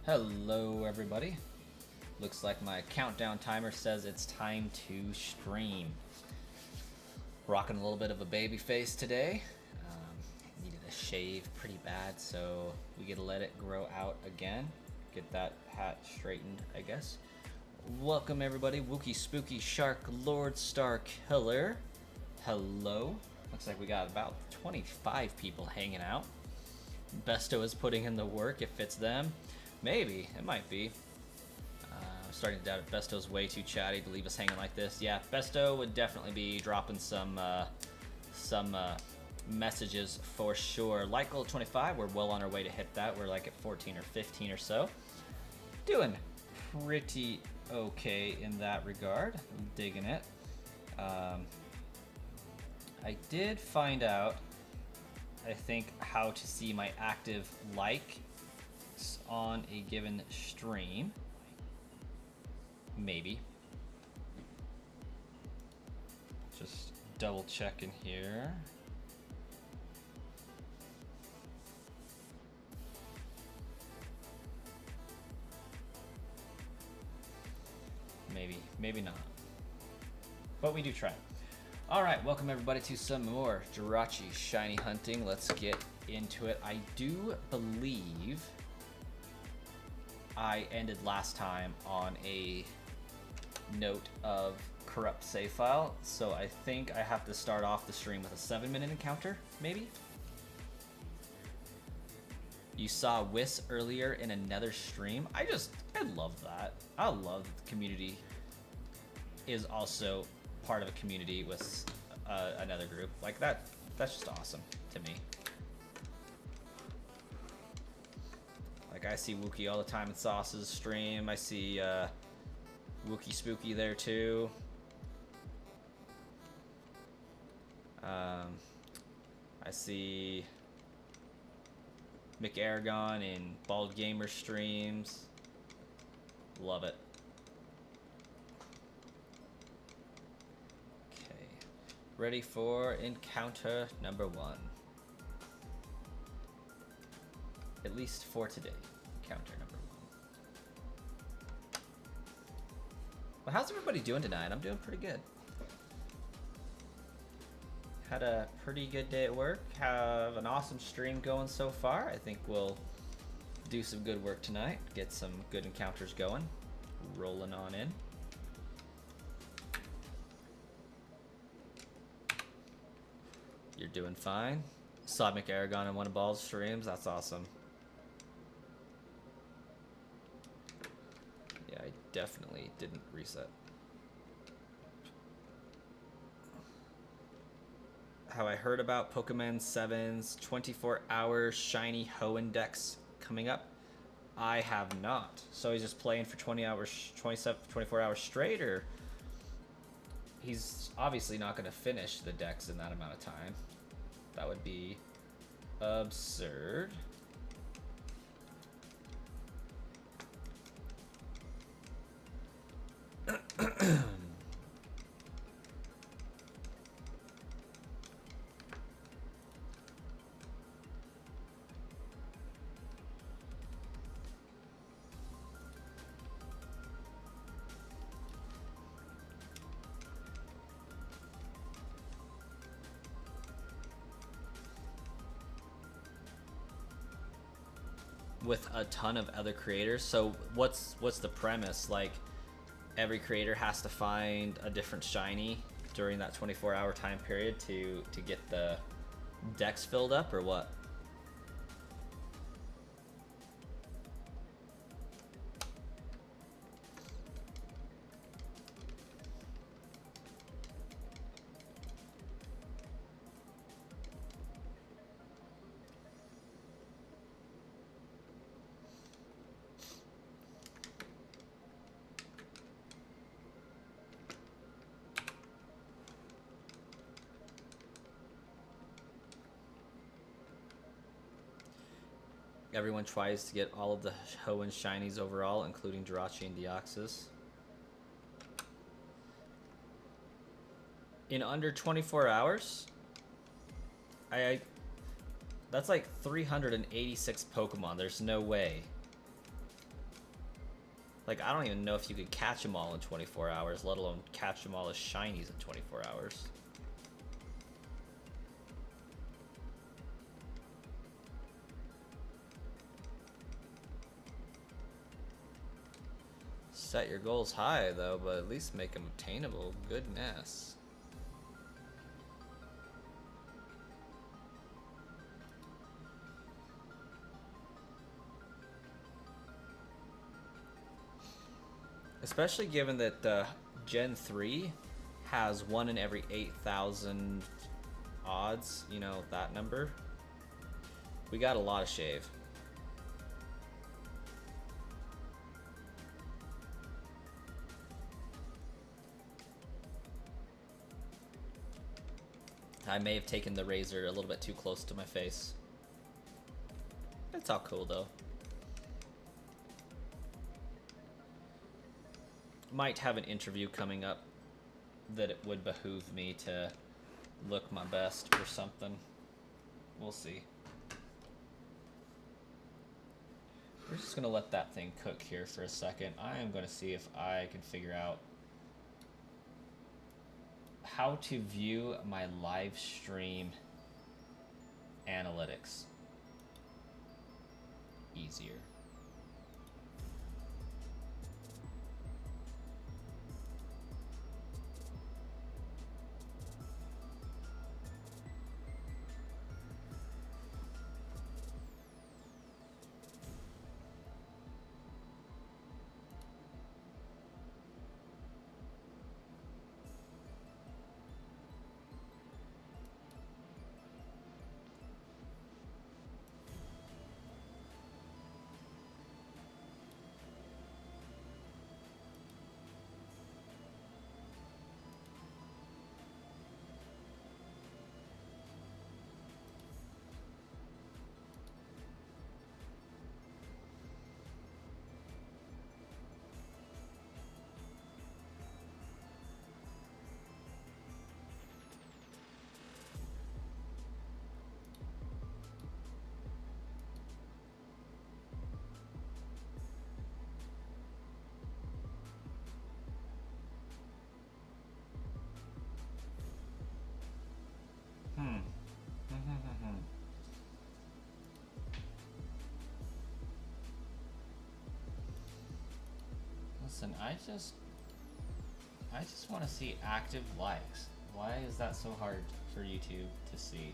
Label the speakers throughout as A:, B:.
A: Hello everybody. Looks like my countdown timer says it's time to stream. Rocking a little bit of a baby face today. Needed a shave pretty bad, so we get to let it grow out again. Get that hat straightened, I guess. Welcome everybody. Wookie Spooky Shark Lord Star Killer. Hello. Looks like we got about 25 people hanging out. Besto is putting in the work. If it's them, maybe it might be. I'm starting to doubt if Besto's way too chatty to leave us hanging like this. Yeah, Besto would definitely be dropping some messages for sure. Like Gold 25, we're well on our way to hit that. We're like at 14 or 15 or so. Doing pretty okay in that regard. I'm digging it. I did find out, I think, how to see my active likes on a given stream. Maybe. Just double checking here. Maybe not. But we do try. Alright, welcome everybody to some more Jirachi shiny hunting. Let's get into it. I do believe I ended last time on a note of corrupt save file, so I think I have to start off the stream with a 7-minute encounter, maybe? You saw Whis earlier in another stream. I love that. I love that the community is also part of a community with another group. Like that, that's just awesome to me. Like I see Wookie all the time in Sauce's stream. I see Wookie Spooky there too. I see McAragon in Bald Gamer streams. Love it. Okay, ready for encounter number 1. At least for today. Encounter number 1. Well, how's everybody doing tonight? I'm doing pretty good. Had a pretty good day at work. Have an awesome stream going so far. I think we'll do some good work tonight. Get some good encounters going. Rolling on in. You're doing fine. Saw McAragon in one of Ball's streams. That's awesome. Yeah, I definitely didn't reset. How I heard about Pokemon 7's 24-hour shiny Hoenn Dex coming up. I have not. So he's just playing for 24 hours straight, or he's obviously not going to finish the Dex in that amount of time. That would be absurd. With a ton of other creators. So what's the premise? Like every creator has to find a different shiny during that 24-hour time period to get the decks filled up, or what? Everyone tries to get all of the Hoenn shinies overall, including Jirachi and Deoxys. In under 24 hours? That's like 386 Pokemon. There's no way. Like, I don't even know if you could catch them all in 24 hours, let alone catch them all as shinies in 24 hours. Set your goals high, though, but at least make them obtainable. Goodness. Especially given that Gen 3 has 1 in every 8,000 odds, you know, that number. We got a lot of shave. I may have taken the razor a little bit too close to my face. It's all cool though. Might have an interview coming up that it would behoove me to look my best or something. We'll see. We're just gonna let that thing cook here for a second. I am gonna see if I can figure out how to view my live stream analytics easier. Listen, I just want to see active likes. Why is that so hard for YouTube to see?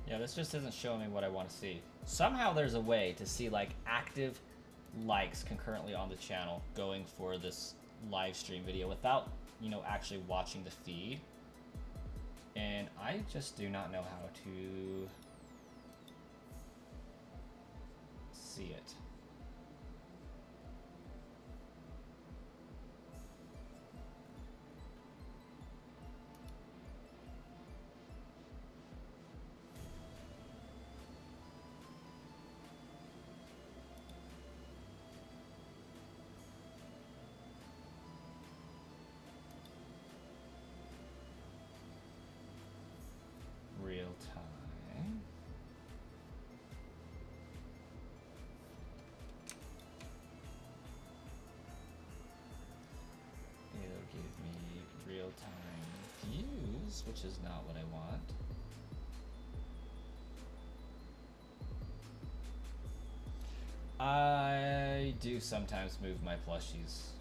A: Yeah, this just isn't showing me what I want to see. Somehow there's a way to see like active likes concurrently on the channel going for this live stream video without, you know, actually watching the feed. And I just do not know how to see it. Real time. It'll give me real time views, which is not what I want. I do sometimes move my plushies.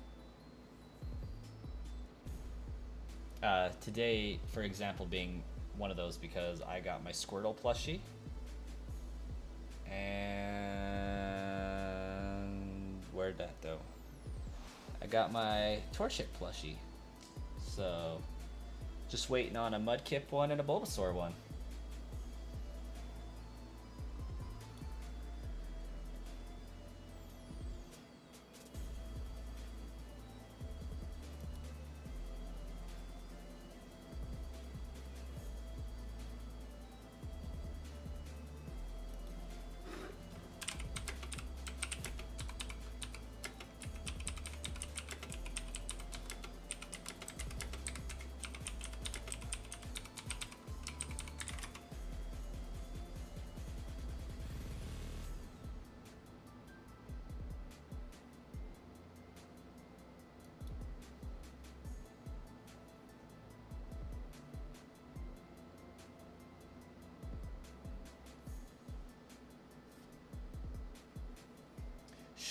A: Today, for example, being one of those because I got my Squirtle plushie and where'd that go? I got my Torchic plushie, so just waiting on a Mudkip one and a Bulbasaur one.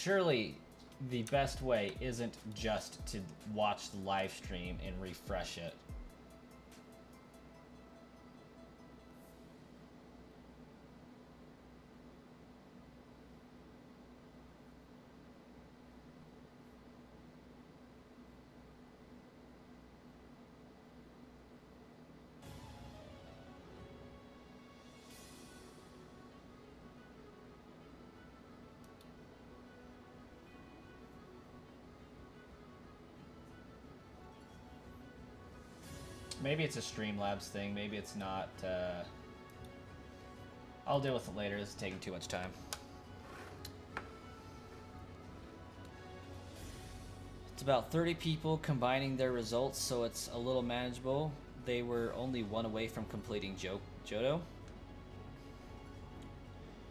A: surely the best way isn't just to watch the live stream and refresh it. Maybe it's a Streamlabs thing. Maybe it's not. I'll deal with it later. This is taking too much time. It's about 30 people combining their results, so it's a little manageable. They were only one away from completing Johto.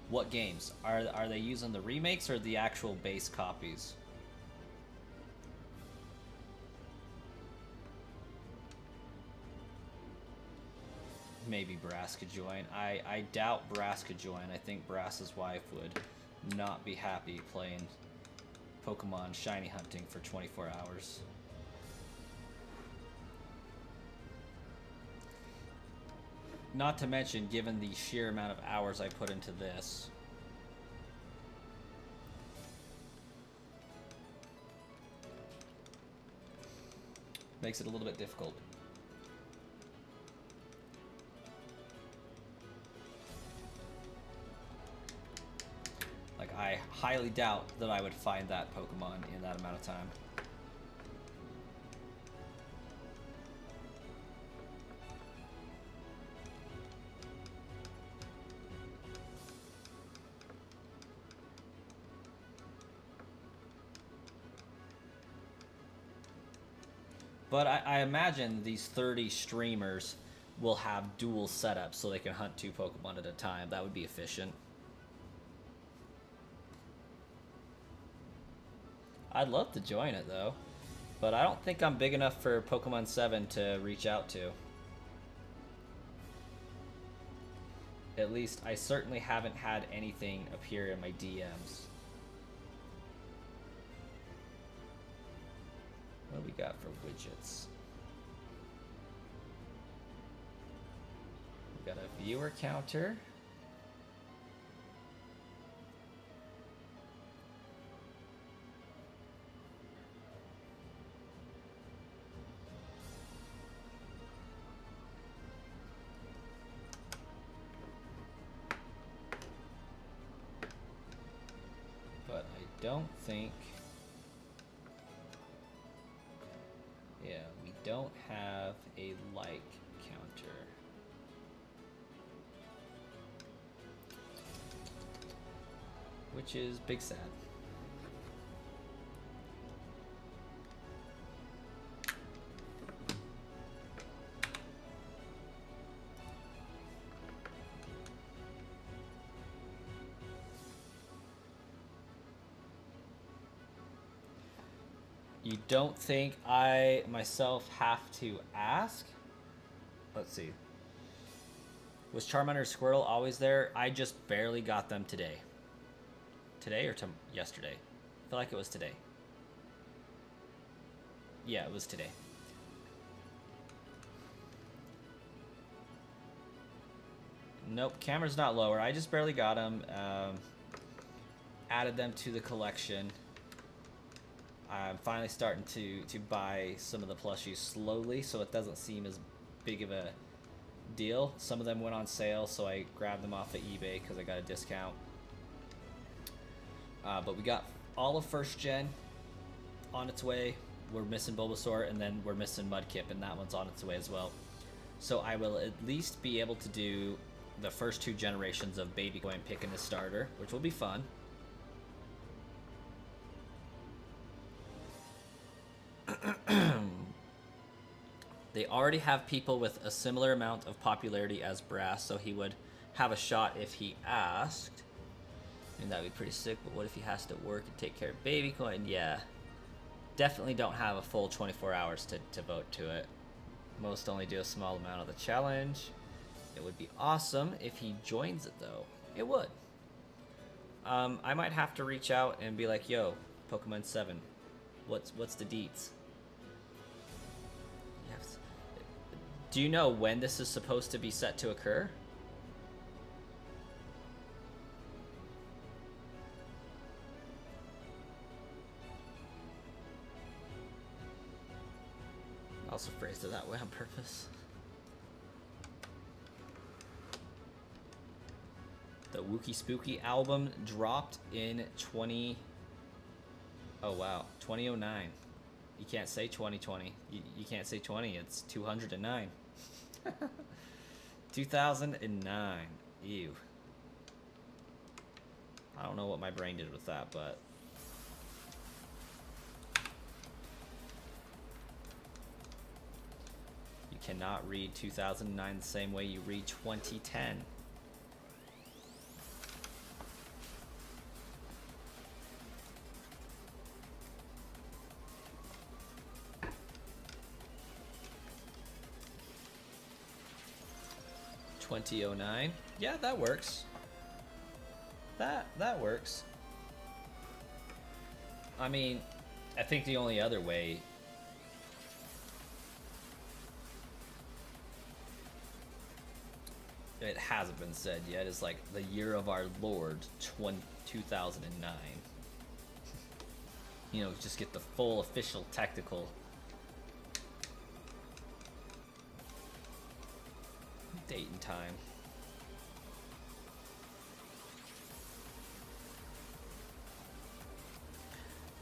A: What games? Are they using the remakes or the actual base copies? Maybe Brass could join. I doubt Brass could join. I think Brass's wife would not be happy playing Pokemon shiny hunting for 24 hours. Not to mention, given the sheer amount of hours I put into this. Makes it a little bit difficult. Like, I highly doubt that I would find that Pokemon in that amount of time. But I imagine these 30 streamers will have dual setups so they can hunt 2 Pokemon at a time. That would be efficient. I'd love to join it though, but I don't think I'm big enough for Pokemon 7 to reach out to. At least I certainly haven't had anything appear in my DMs. What do we got for widgets? We got a viewer counter. But I don't think... Yeah, we don't have a like counter. Which is big sad. You don't think I myself have to ask? Let's see. Was Charmander Squirtle always there? I just barely got them today. Today or yesterday? I feel like it was today. Yeah, it was today. Nope, camera's not lower. I just barely got them. Added them to the collection. I'm finally starting to buy some of the plushies slowly, so it doesn't seem as big of a deal. Some of them went on sale, so I grabbed them off of eBay because I got a discount. But we got all of first gen on its way. We're missing Bulbasaur, and then we're missing Mudkip, and that one's on its way as well. So I will at least be able to do the first 2 generations of Baby going picking a starter, which will be fun. They already have people with a similar amount of popularity as Brass, so he would have a shot if he asked. I mean, that would be pretty sick, but what if he has to work and take care of Baby Coin? Yeah. Definitely don't have a full 24 hours to vote to it. Most only do a small amount of the challenge. It would be awesome if he joins it, though. It would. I might have to reach out and be like, yo, Pokemon 7, what's the deets? Yes. Do you know when this is supposed to be set to occur? I also phrased it that way on purpose. The Wookie Spooky album dropped in 2009. You can't say 2020. You can't say 20. It's 209. 2009. Ew. I don't know what my brain did with that, but... You cannot read 2009 the same way you read 2010. $20.09. Yeah, that works. That works. I mean, I think the only other way it hasn't been said yet is like the year of our Lord 2009. You know, just get the full official technical date and time.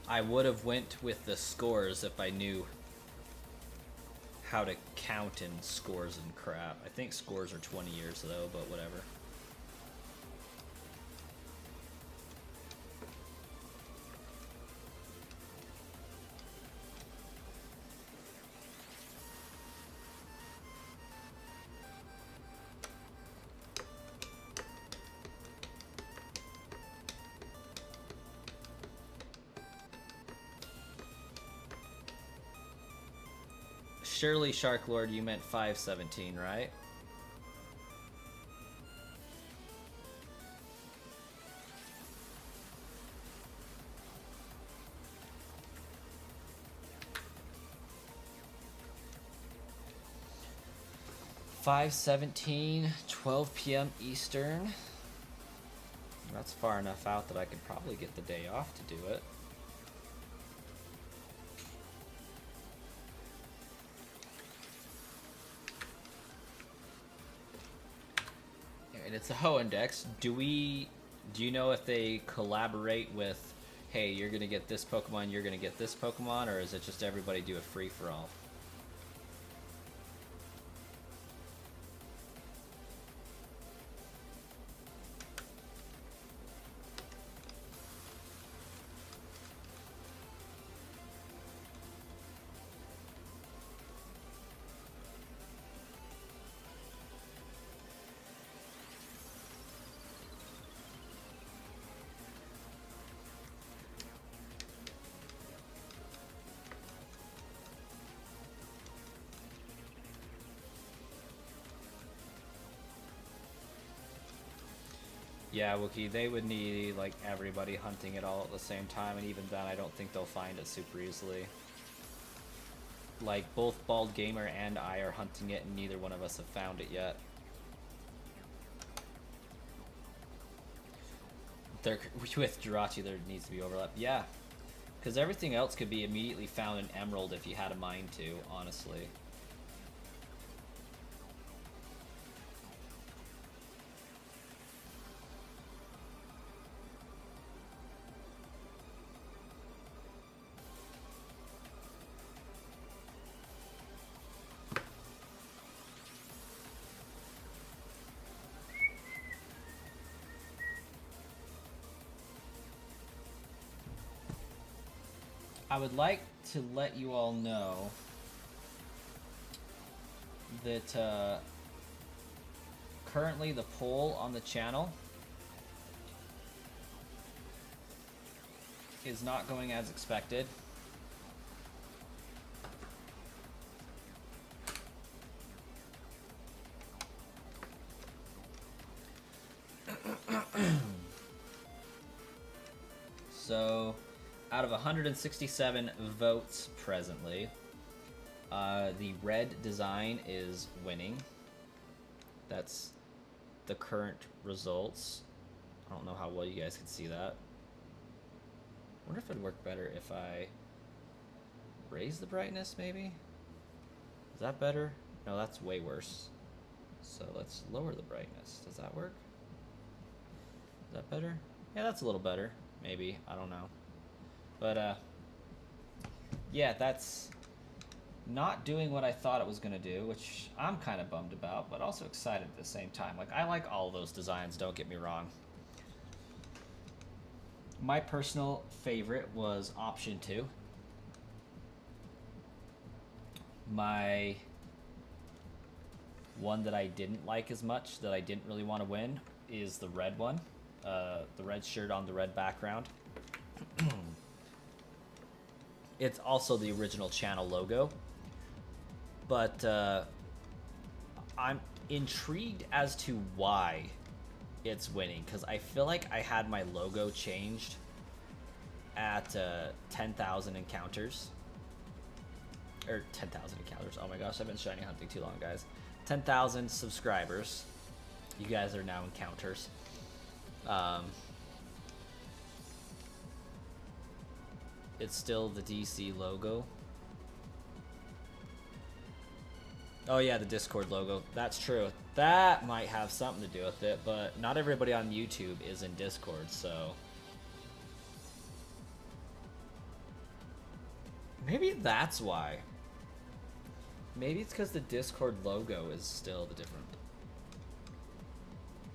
A: I would have went with the scores if I knew how to count in scores and crap. I think scores are 20 years though, but whatever. Surely, Shark Lord, you meant 517, right? (5:17), 12 p.m. Eastern. That's far enough out that I could probably get the day off to do it. And it's a Ho Index. Do you know if they collaborate with, hey, you're gonna get this Pokemon, you're gonna get this Pokemon, or is it just everybody do a free for all? Yeah, Wookie, they would need, like, everybody hunting it all at the same time, and even then, I don't think they'll find it super easily. Like, both Bald Gamer and I are hunting it, and neither one of us have found it yet. With Jirachi, there needs to be overlap. Yeah, because everything else could be immediately found in Emerald if you had a mind to, honestly. I would like to let you all know that currently the poll on the channel is not going as expected. out of 167 votes presently, the red design is winning. That's the current results. I don't know how well you guys can see that. I wonder if it'd work better if I raise the brightness, maybe? Is that better? No, that's way worse. So let's lower the brightness. Does that work? Is that better? Yeah, that's a little better. Maybe. I don't know. But, yeah, that's not doing what I thought it was going to do, which I'm kind of bummed about, but also excited at the same time. Like, I like all those designs, don't get me wrong. My personal favorite was option 2. My one that I didn't like as much, that I didn't really want to win, is the red one. The red shirt on the red background. It's also the original channel logo. But I'm intrigued as to why it's winning, because I feel like I had my logo changed at 10,000 encounters. Or 10,000 encounters. Oh my gosh, I've been shiny hunting too long, guys. 10,000 subscribers. You guys are now encounters. It's still the DC logo. Oh yeah, the Discord logo. That's true. That might have something to do with it, but not everybody on YouTube is in Discord, so... maybe that's why. Maybe it's because the Discord logo is still the different.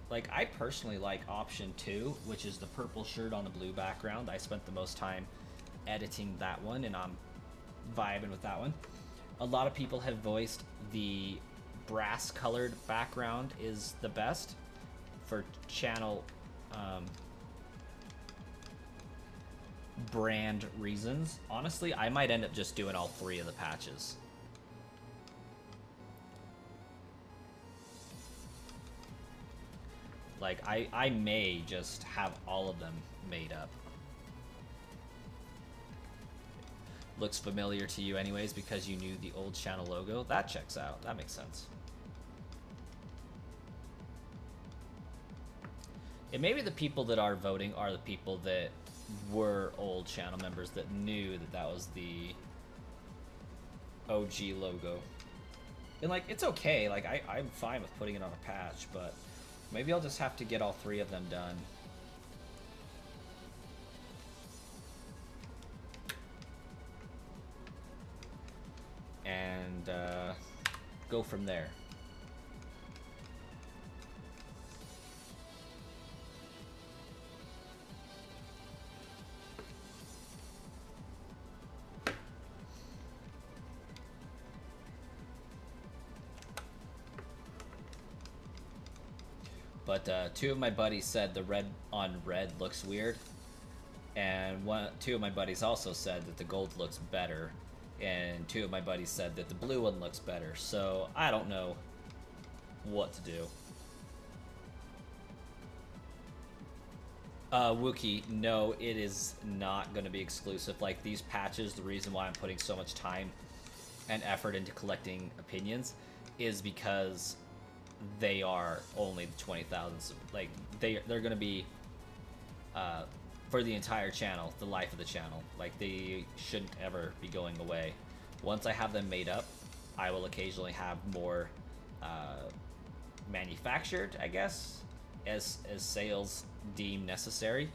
A: Like, I personally like option 2, which is the purple shirt on the blue background. I spent the most time editing that one, and I'm vibing with that one. A lot of people have voiced the brass colored background is the best for channel brand reasons. Honestly, I might end up just doing all 3 of the patches. Like, I may just have all of them made up. Looks familiar to you anyways because you knew the old channel logo. That checks out. That makes sense. And maybe the people that are voting are the people that were old channel members that knew that that was the OG logo. And, like, it's okay. Like, I'm fine with putting it on a patch, but maybe I'll just have to get all 3 of them done. And go from there. But 2 of my buddies said the red on red looks weird, and 2 of my buddies also said that the gold looks better, and 2 of my buddies said that the blue one looks better. So I don't know what to do. Wookie, no, it is not going to be exclusive. Like, these patches, the reason why I'm putting so much time and effort into collecting opinions is because they are only the 20,000. Like, they're going to be for the entire channel, the life of the channel. Like, they shouldn't ever be going away. Once I have them made up, I will occasionally have more manufactured, I guess, as sales deem necessary.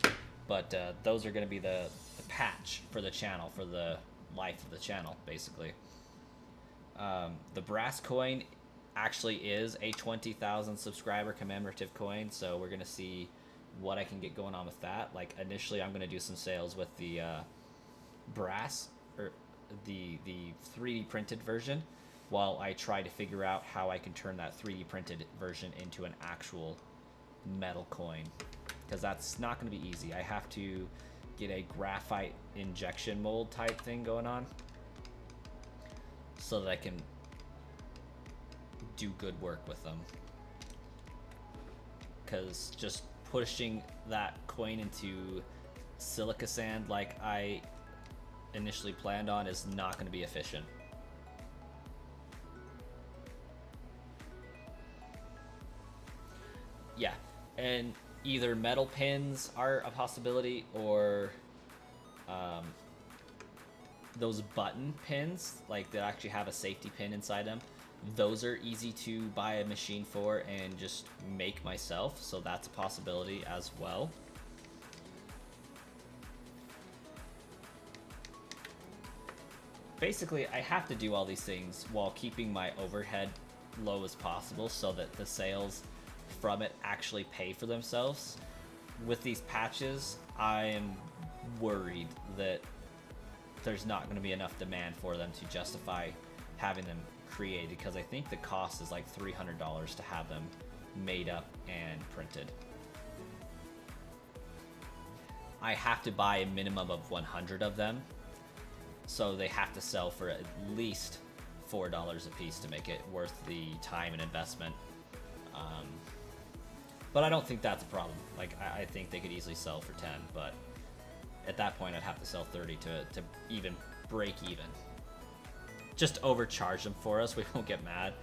A: But those are going to be the patch for the channel, for the life of the channel, basically. The brass coin actually is a 20,000 subscriber commemorative coin, so we're gonna see what I can get going on with that. Like, initially I'm gonna do some sales with the brass, or the 3D printed version, while I try to figure out how I can turn that 3D printed version into an actual metal coin, because that's not gonna be easy. I have to get a graphite injection mold type thing going on so that I can do good work with them, because just pushing that coin into silica sand like I initially planned on is not going to be efficient. Yeah, and either metal pins are a possibility, or those button pins, like that actually have a safety pin inside them. Those are easy to buy a machine for and just make myself, so that's a possibility as well. Basically, I have to do all these things while keeping my overhead low as possible so that the sales from it actually pay for themselves. With these patches, I am worried that there's not going to be enough demand for them to justify having them created, because I think the cost is like $300 to have them made up and printed. I have to buy a minimum of 100 of them, so they have to sell for at least $4 a piece to make it worth the time and investment. But I don't think that's a problem. Like, I think they could easily sell for 10, but at that point I'd have to sell 30 to even break even. Just overcharge them for us, we won't get mad.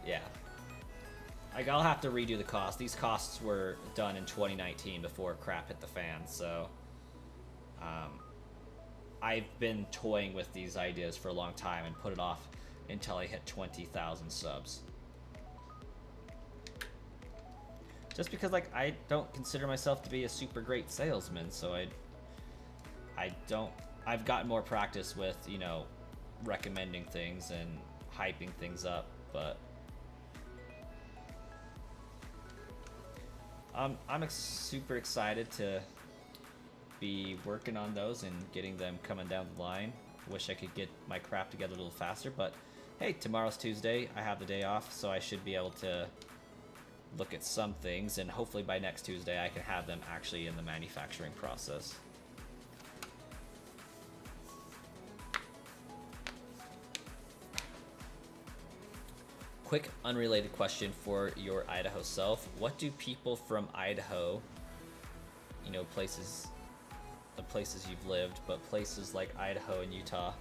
A: Yeah. Like, I'll have to redo the cost. These costs were done in 2019 before crap hit the fan, so I've been toying with these ideas for a long time and put it off until I hit 20,000 subs. Just because, like, I don't consider myself to be a super great salesman, so I've gotten more practice with, you know, recommending things and hyping things up, but I'm super excited to be working on those and getting them coming down the line. Wish I could get my crap together a little faster, but hey, tomorrow's Tuesday, I have the day off, so I should be able to look at some things, and hopefully by next Tuesday I can have them actually in the manufacturing process. Quick unrelated question for your Idaho self. What do people from Idaho, you know, the places you've lived, but places like Idaho and Utah,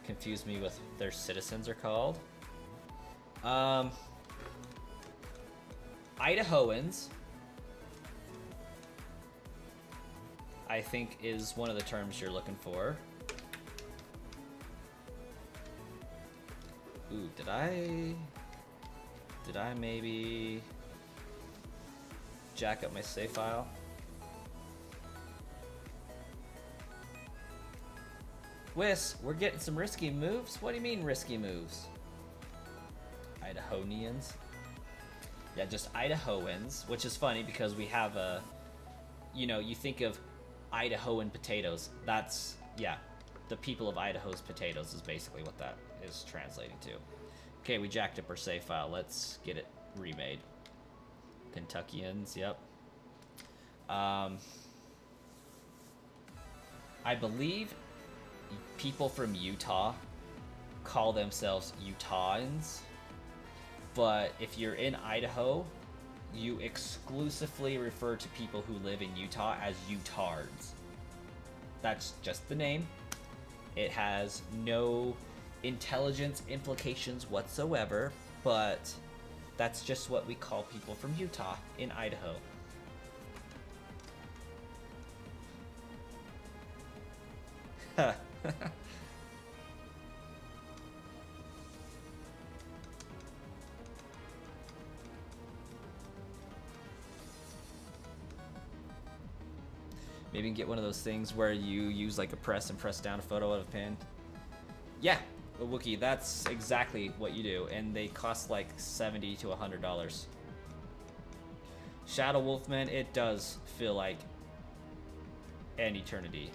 A: confuse me with their citizens are called? Idahoans, I think, is one of the terms you're looking for. Ooh, did I maybe jack up my save file? Whis, we're getting some risky moves? What do you mean risky moves? Idahonians? Yeah, just Idahoans, which is funny because we have a, you know, you think of Idahoan potatoes. That's, yeah, the people of Idaho's potatoes is basically what that is translating to. Okay, we jacked up our save file. Let's get it remade. Kentuckians, yep. I believe people from Utah call themselves Utahns, but if you're in Idaho, you exclusively refer to people who live in Utah as Utards. That's just the name. It has no intelligence implications whatsoever, but that's just what we call people from Utah in Idaho. Maybe you can get one of those things where you use like a press and press down a photo of a pin. Yeah, a Wookiee, that's exactly what you do, and they cost like $70 to $100. Shadow Wolfman, it does feel like an eternity.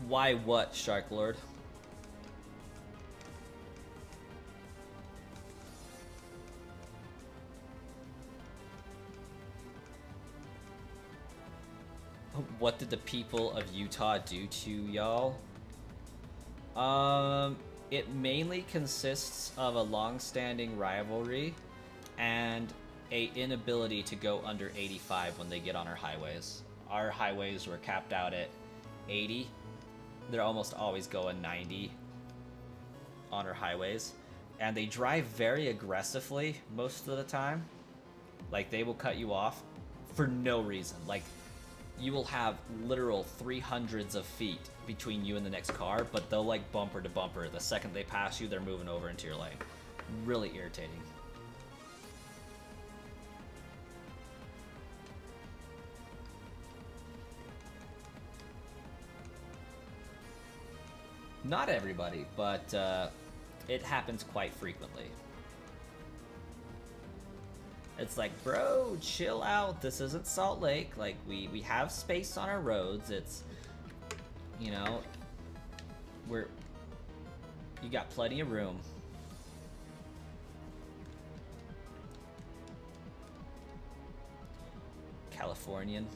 A: Why what, Shark Lord? What did the people of Utah do to y'all? It mainly consists of a long-standing rivalry, and a inability to go under 85 when they get on our highways. Our highways were capped out at 80. They're almost always going 90 on our highways. And they drive very aggressively most of the time. Like, they will cut you off for no reason. Like, you will have literal 300s of feet between you and the next car, but they'll like bumper to bumper. The second they pass you, they're moving over into your lane. Really irritating. Not everybody, but it happens quite frequently. It's like, bro, chill out. This isn't Salt Lake. Like, we have space on our roads. It's, you know, you got plenty of room. Californian.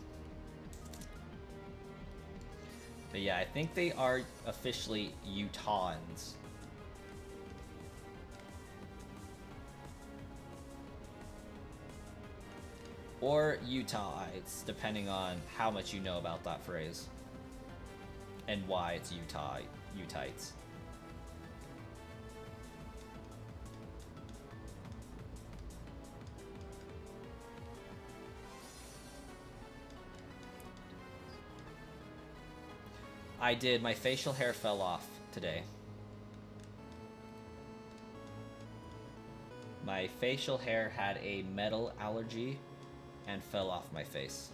A: But yeah, I think they are officially Utahns. Or Utahites, depending on how much you know about that phrase. And why it's Utahites. I did. My facial hair fell off today. My facial hair had a metal allergy and fell off my face.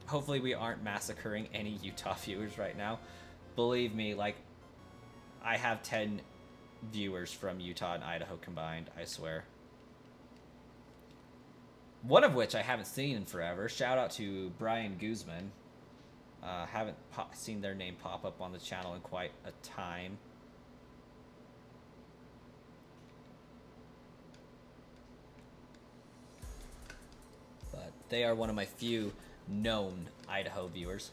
A: Hopefully we aren't massacring any Utah viewers right now. Believe me, like, I have 10 viewers from Utah and Idaho combined, I swear. One of which I haven't seen in forever. Shout out to Brian Guzman. Haven't seen their name pop up on the channel in quite a time. But they are one of my few known Idaho viewers.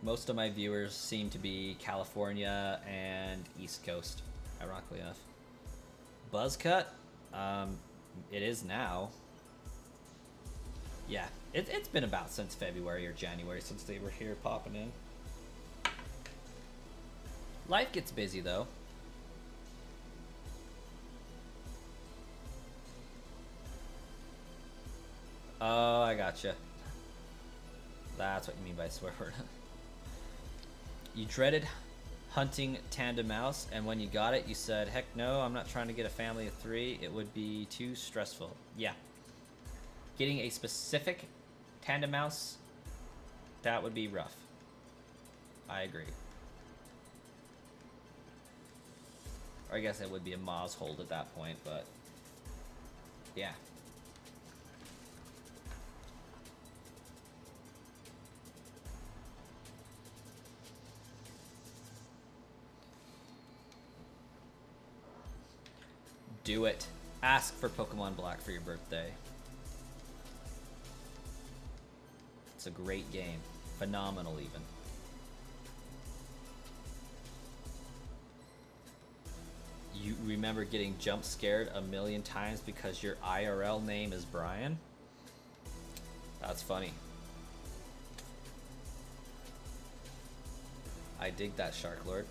A: Most of my viewers seem to be California and East Coast, ironically enough. Buzzcut? It is now. Yeah, it's been about since February or January since they were here popping in. Life gets busy, though. Oh, I gotcha. That's what you mean by swear word. You dreaded hunting tandem mouse, and when you got it, you said, heck no, I'm not trying to get a family of 3. It would be too stressful. Yeah. Getting a specific tandem mouse, that would be rough. I agree. Or I guess it would be a Moz hold at that point, but yeah. Do it. Ask for Pokemon Black for your birthday. It's a great game. Phenomenal, even. You remember getting jump scared a million times because your IRL name is Brian? That's funny. I dig that, Shark Lord.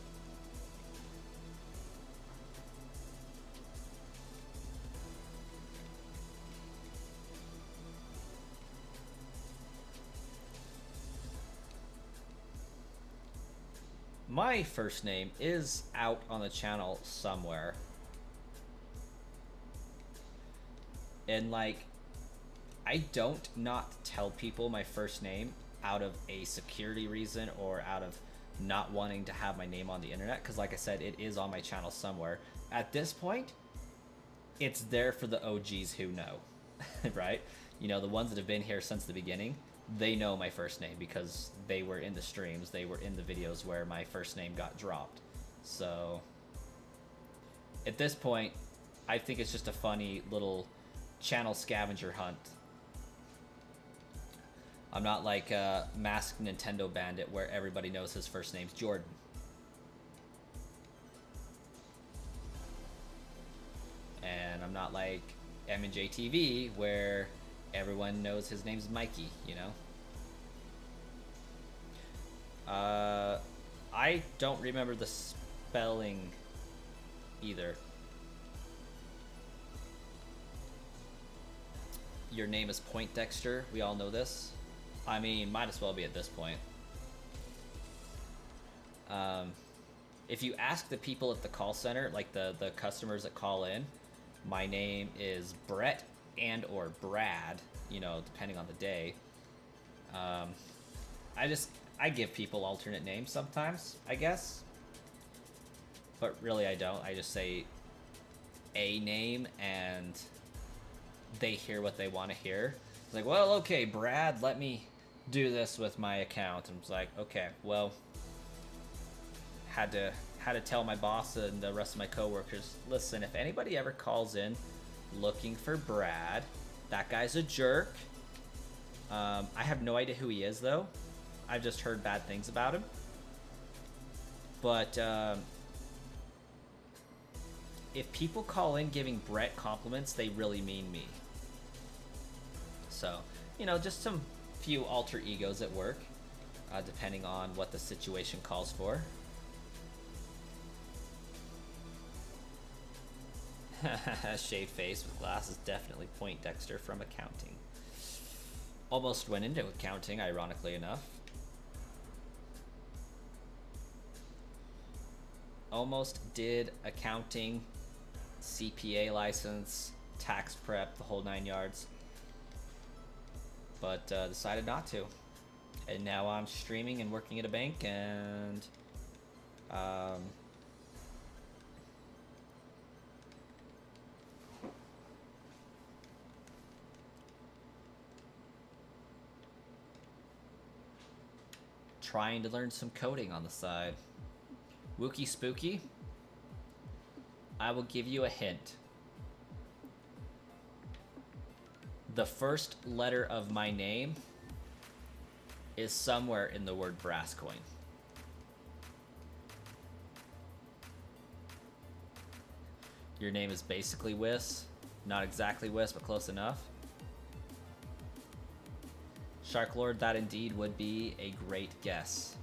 A: My first name is out on the channel somewhere. And like, I don't not tell people my first name out of a security reason or out of not wanting to have my name on the internet, because like I said, it is on my channel somewhere. At this point, it's there for the OGs who know, right? You know, the ones that have been here since the beginning. They know my first name because they were in the streams, they were in the videos where my first name got dropped. So at this point, I think it's just a funny little channel scavenger hunt. I'm not like a masked Nintendo bandit where everybody knows his first name's Jordan. And I'm not like M&J TV where everyone knows his name's Mikey, you know? I don't remember the spelling either. Your name is Poindexter. We all know this. I mean, might as well be at this point. If you ask the people at the call center, like the customers that call in, my name is Brett and or Brad, you know, depending on the day. I give people alternate names sometimes, I guess. But really I don't. I just say a name and they hear what they want to hear. It's like, well, okay, Brad, let me do this with my account. And it's like, okay, well, had to tell my boss and the rest of my coworkers, listen, if anybody ever calls in looking for Brad, that guy's a jerk. I have no idea who he is, though. I've just heard bad things about him. But if people call in giving Brett compliments, they really mean me. So, you know, just some few alter egos at work, depending on what the situation calls for. Shaved face with glasses, definitely Poindexter from accounting. Almost went into accounting, ironically enough. Almost did accounting, CPA license, tax prep, the whole 9 yards. But decided not to. And now I'm streaming and working at a bank and trying to learn some coding on the side. Wookie Spooky, I will give you a hint. The first letter of my name is somewhere in the word brass coin. Your name is basically Whis. Not exactly Whis, but close enough. Shark Lord, that indeed would be a great guess.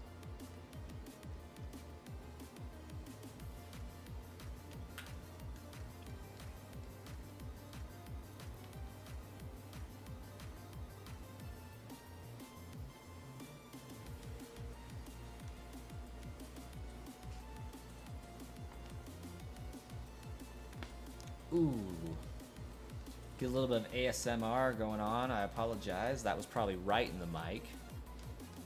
A: Ooh. Get a little bit of ASMR going on. I apologize. That was probably right in the mic.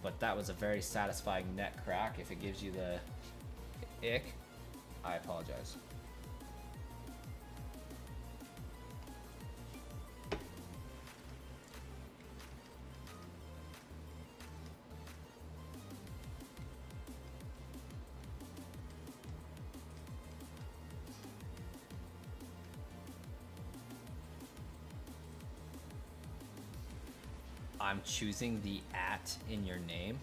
A: But that was a very satisfying neck crack. If it gives you the ick, I apologize. I'm choosing the at in your name.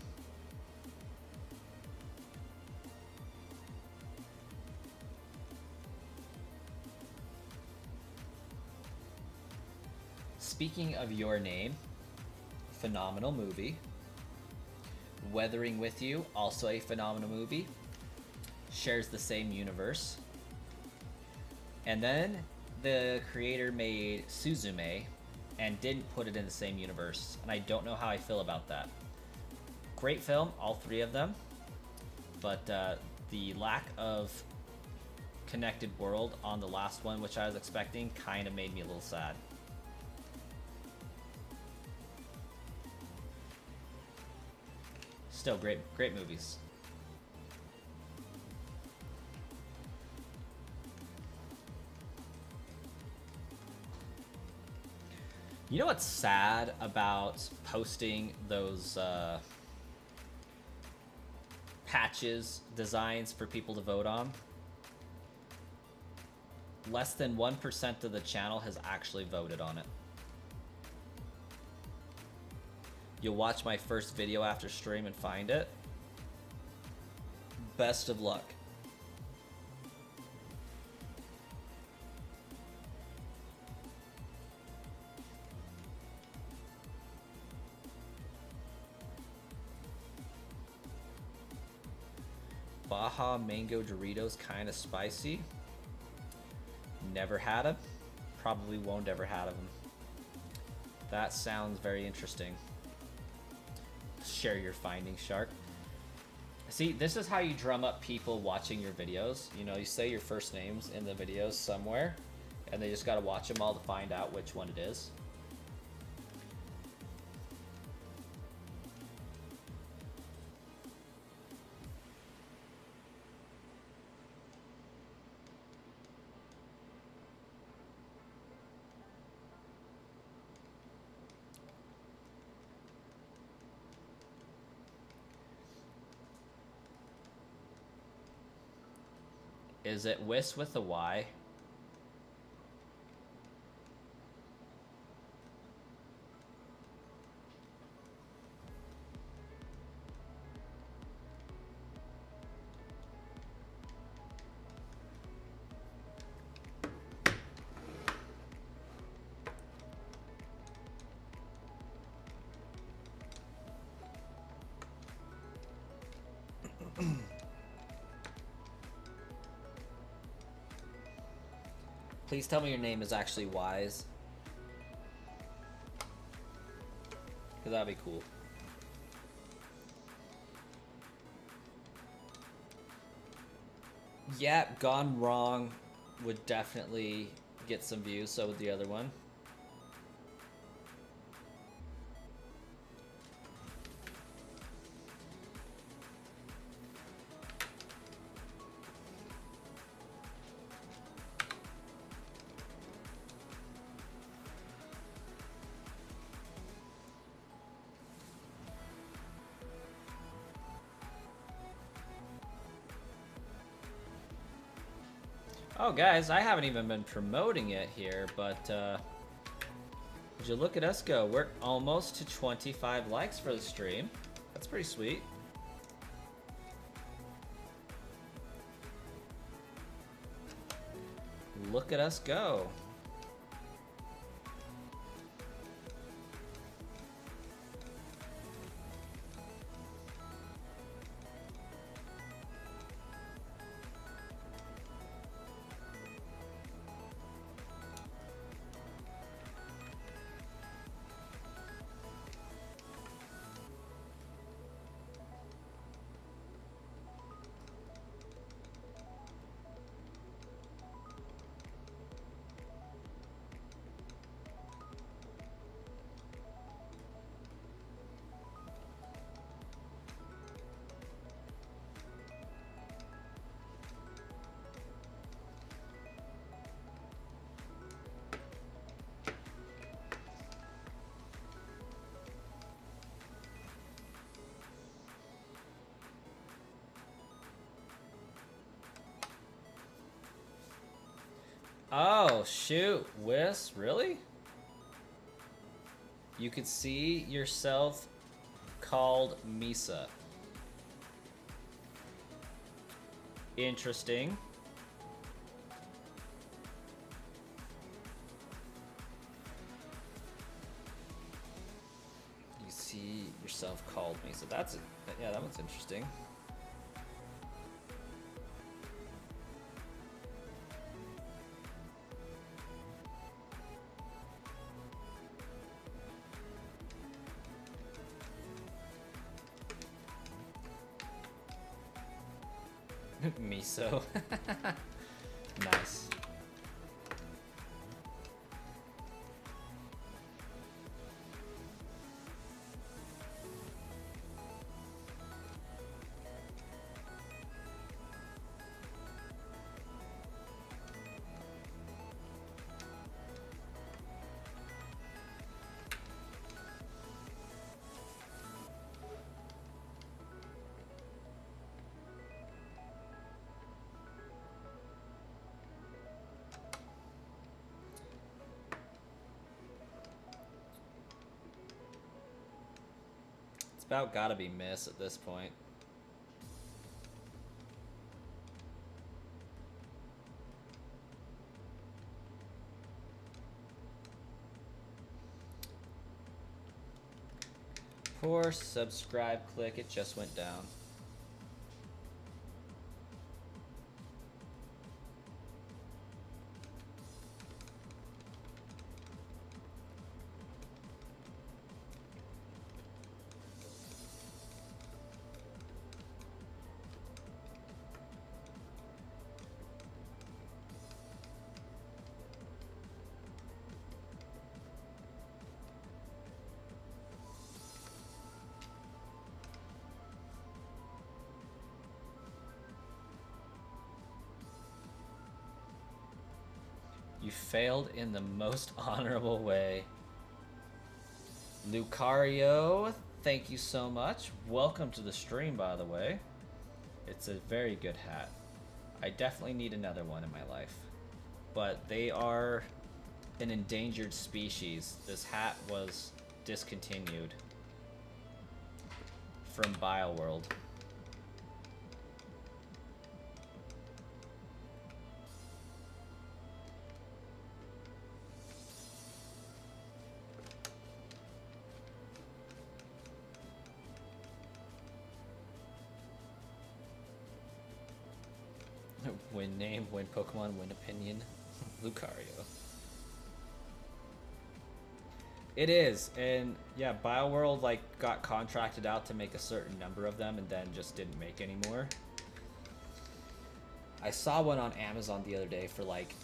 A: Speaking of your name, phenomenal movie. Weathering with You, also a phenomenal movie. Shares the same universe. And then the creator made Suzume and didn't put it in the same universe. And I don't know how I feel about that. Great film, all three of them. But the lack of connected world on the last one, which I was expecting, kind of made me a little sad. Still great movies. You know what's sad about posting those patches, designs for people to vote on? Less than 1% of the channel has actually voted on it. you'll watch my first video after stream and find it. Best of luck. Baja Mango Doritos, kind of spicy. Never had them. Probably won't ever have them. That sounds very interesting. Share your findings, Shark. See, this is how you drum up people watching your videos. You know, you say your first names in the videos somewhere, and they just gotta watch them all to find out which one it is. Is it Whis with a Y? Please tell me your name is actually Wise. Because that'd be cool. Yeah, Gone Wrong would definitely get some views, so would the other one. Oh, guys, I haven't even been promoting it here, but would you look at us go? We're almost to 25 likes for the stream. That's pretty sweet. Look at us go. Oh, shoot. Whis, really? You could see yourself called Misa. Interesting. You see yourself called Misa. That's it. Yeah, that one's interesting. Miso. Nice. about gotta be miss at this point. Poor subscribe click, it just went down. You failed in the most honorable way. Lucario, thank you so much. Welcome to the stream, by the way. It's a very good hat. I definitely need another one in my life. But they are an endangered species. This hat was discontinued from Palworld. Win name, win Pokemon, win opinion. Lucario. It is, and yeah, Palworld like got contracted out to make a certain number of them and then just didn't make any more. I saw one on Amazon the other day for like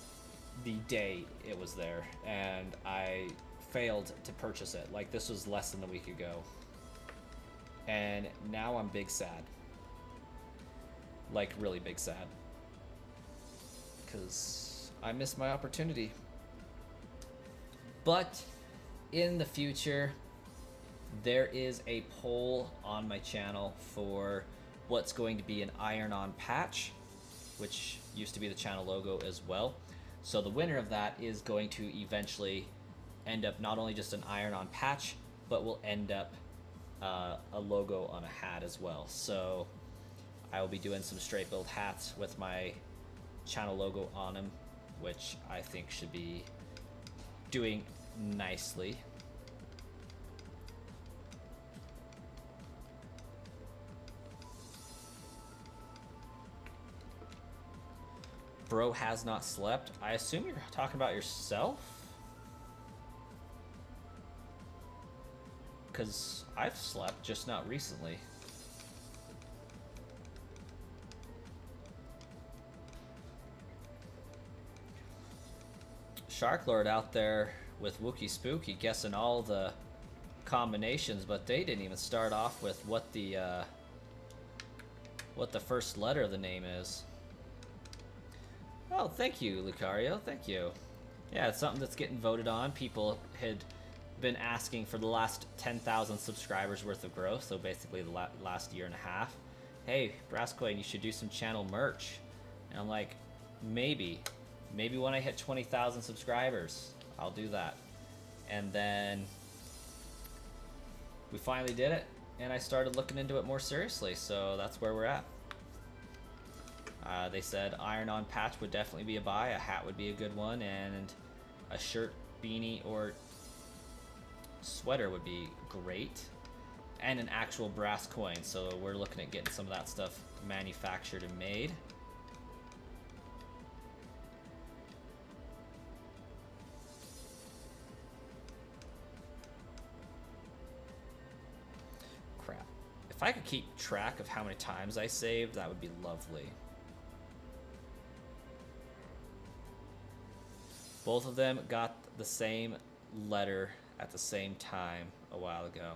A: the day it was there, and I failed to purchase it. Like, this was less than a week ago. And now I'm big sad. Like, really big sad. Because I missed my opportunity. But in the future, there is a poll on my channel for what's going to be an iron-on patch, which used to be the channel logo as well. So the winner of that is going to eventually end up not only just an iron-on patch, but will end up a logo on a hat as well. So I will be doing some straight build hats with my channel logo on them, which I think should be doing nicely. Bro has not slept. I assume you're talking about yourself? Because I've slept, just not recently. Sharklord out there with Wookie Spooky guessing all the combinations, but they didn't even start off with what the first letter of the name is. Oh, thank you, Lucario. Thank you. Yeah, it's something that's getting voted on. People had been asking for the last 10,000 subscribers worth of growth, so basically the last year and a half. Hey, Brascoin, you should do some channel merch. And I'm like, maybe when I hit 20,000 subscribers, I'll do that. And then we finally did it, and I started looking into it more seriously, so that's where we're at. They said iron-on patch would definitely be a buy, a hat would be a good one, and a shirt, beanie, or sweater would be great, and an actual brass coin. So we're looking at getting some of that stuff manufactured and made. Crap. If I could keep track of how many times I saved, that would be lovely. Both of them got the same letter at the same time a while ago.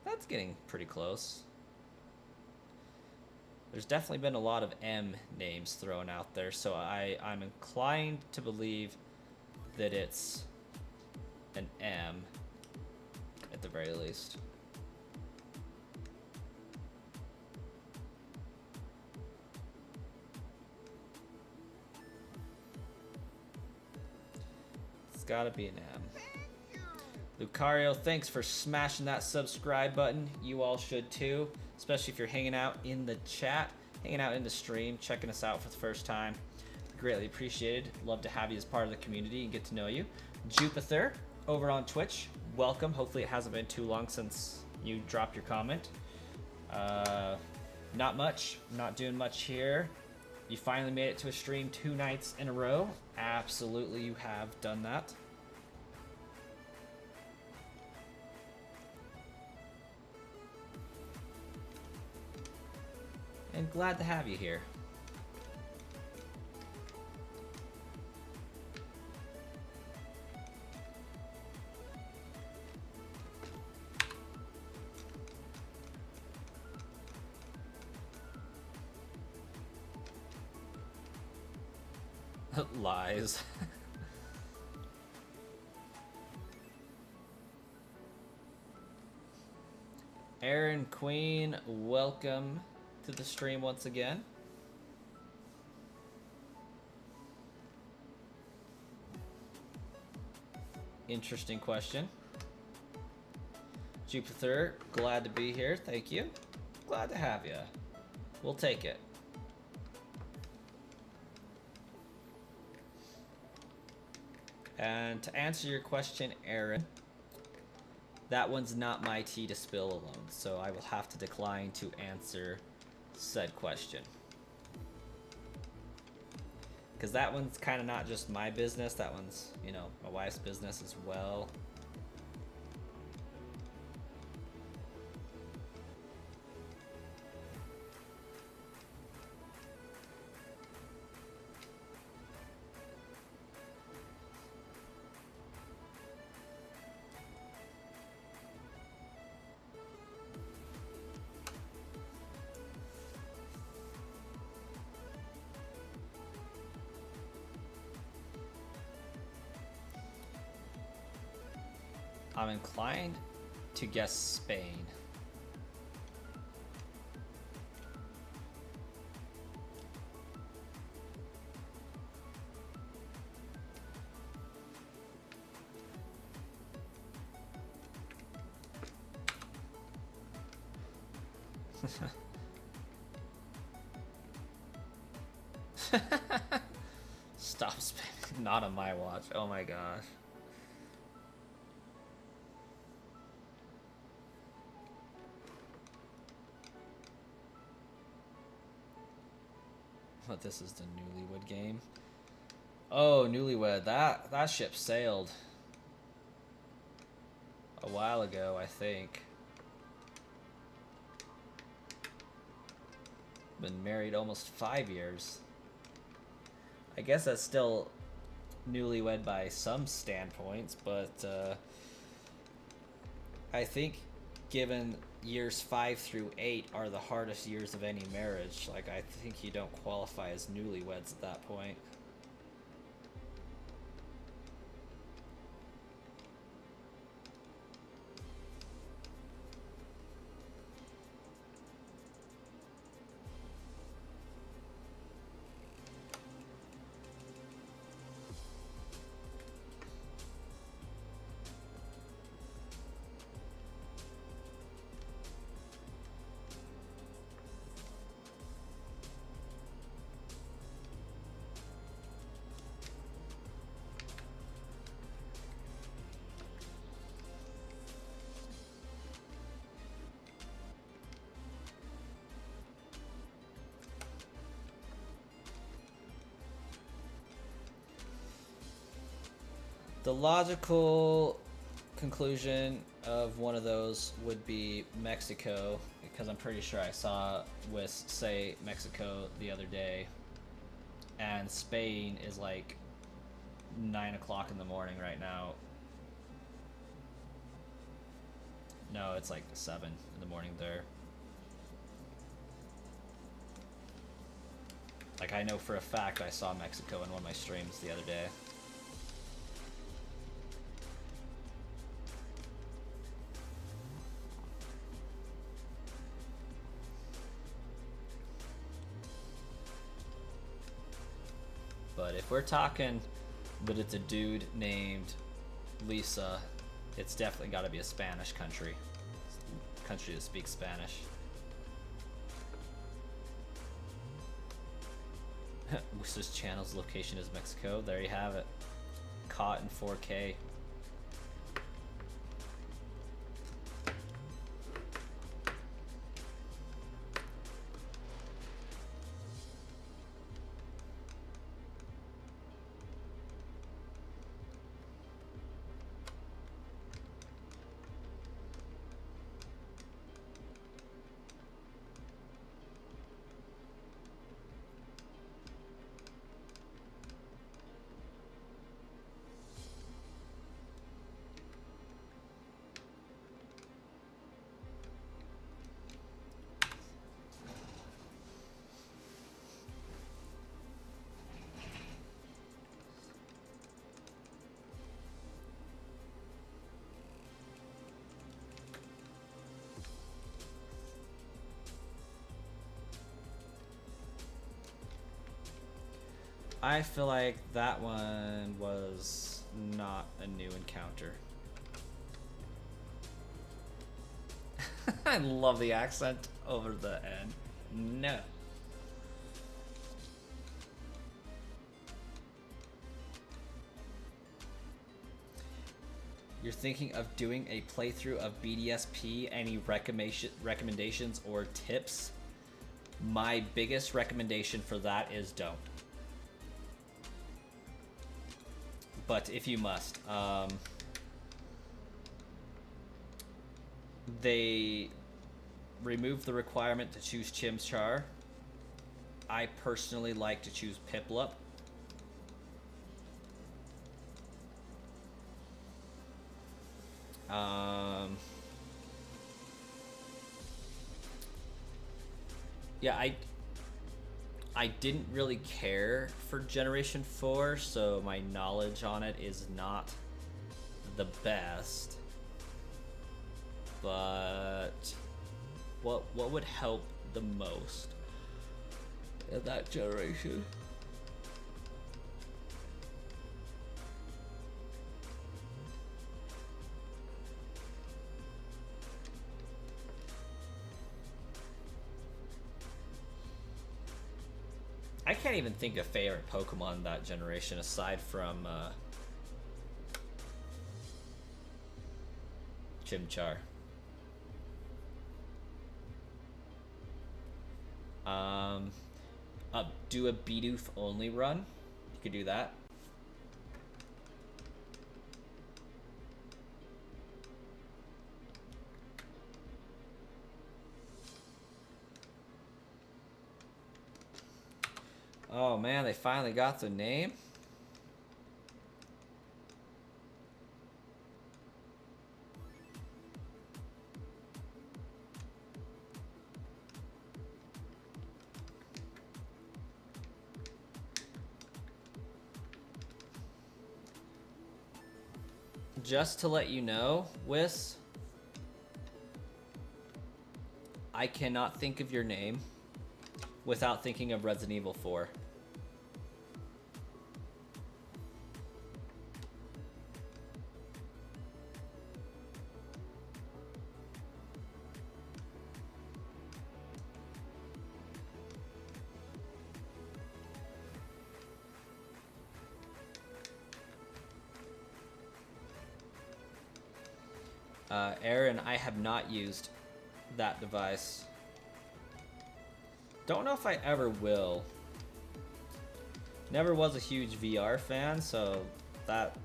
A: That's getting pretty close. There's definitely been a lot of M names thrown out there, so I'm inclined to believe that it's an M at the very least. It's gotta be an M. Lucario, thanks for smashing that subscribe button. You all should too, especially if you're hanging out in the chat, hanging out in the stream, checking us out for the first time. Greatly appreciated. Love to have you as part of the community and get to know you. Jupiter over on Twitch, welcome. Hopefully it hasn't been too long since you dropped your comment. Not much. I'm not doing much here. You finally made it to a stream 2 nights in a row. Absolutely, you have done that. And glad to have you here. Lies. Aaron Queen, welcome to the stream once again. Interesting question. Jupiter, glad to be here. Thank you. Glad to have you. We'll take it. And to answer your question, Aaron, that one's not my tea to spill alone, so I will have to decline to answer said question. Because that one's kind of not just my business, that one's, you know, my wife's business as well. I'm inclined to guess Spain. Stop spamming. Not on my watch. Oh my gosh. But this is the Newlywed game. Oh, Newlywed. That ship sailed a while ago, I think. Been married almost 5 years. I guess that's still newlywed by some standpoints, but I think given years 5 through 8 are the hardest years of any marriage, like I think you don't qualify as newlyweds at that point. The logical conclusion of one of those would be Mexico, because I'm pretty sure I saw Wisp say Mexico the other day, and Spain is like 9 o'clock in the morning right now. No, it's like 7 in the morning there. Like, I know for a fact I saw Mexico in one of my streams the other day. But if we're talking that it's a dude named Lisa It's definitely got to be a Spanish country. Country that speaks Spanish. Worcester's channel's location is Mexico. There you have it. Caught in 4K. I feel like that one was not a new encounter. I love the accent over the N. No. You're thinking of doing a playthrough of BDSP? Any recommendations or tips? My biggest recommendation for that is don't. But if you must, they removed the requirement to choose Chimchar. I personally like to choose Piplup. Yeah, I didn't really care for Generation 4, so my knowledge on it is not the best. But what would help the most in that generation? I can't even think of favorite Pokemon that generation aside from Chimchar. Do a Bidoof only run. You could do that. Oh man, they finally got the name. Just to let you know, Whis, I cannot think of your name without thinking of Resident Evil 4. Aaron, I have not used that device. Don't know if I ever will. Never was a huge VR fan, so that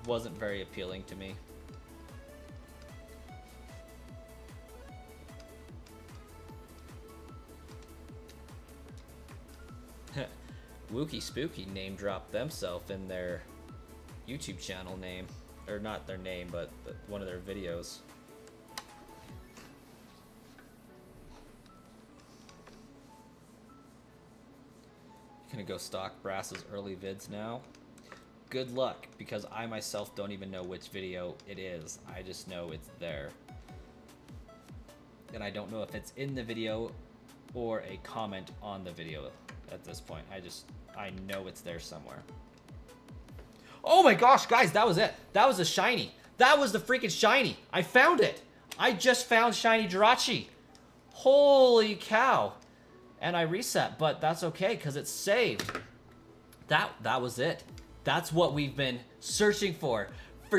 A: wasn't very appealing to me. Wookie Spooky name dropped themselves in their YouTube channel name. Or not their name, but one of their videos. Gonna go stalk Brass's early vids now. Good luck, because I myself don't even know which video it is. I just know it's there. And I don't know if it's in the video or a comment on the video at this point. I know it's there somewhere. Oh my gosh, guys, that was it. That was a shiny. That was the freaking shiny. I found it. I just found shiny Jirachi. Holy cow. And I reset, but that's okay because it's saved. That was it. That's what we've been searching for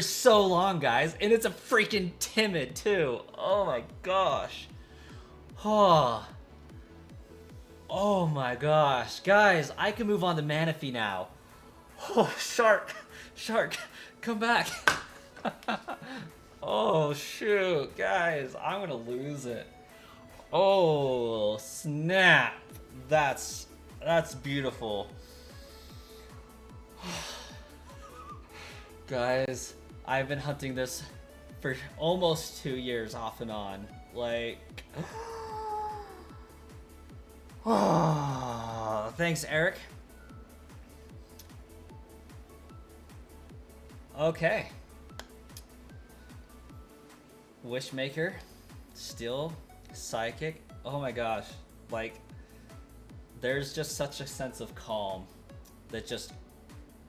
A: so long, guys. And it's a freaking timid too. Oh my gosh. Oh. Oh my gosh. Guys, I can move on to Manaphy now. Oh, Shark. Shark, come back. Oh shoot, guys, I'm gonna lose it. Oh snap. That's beautiful. Guys, I've been hunting this for almost 2 years off and on. Like, oh, thanks, Eric. Okay. Wishmaker, still psychic. Oh my gosh, like, there's just such a sense of calm that just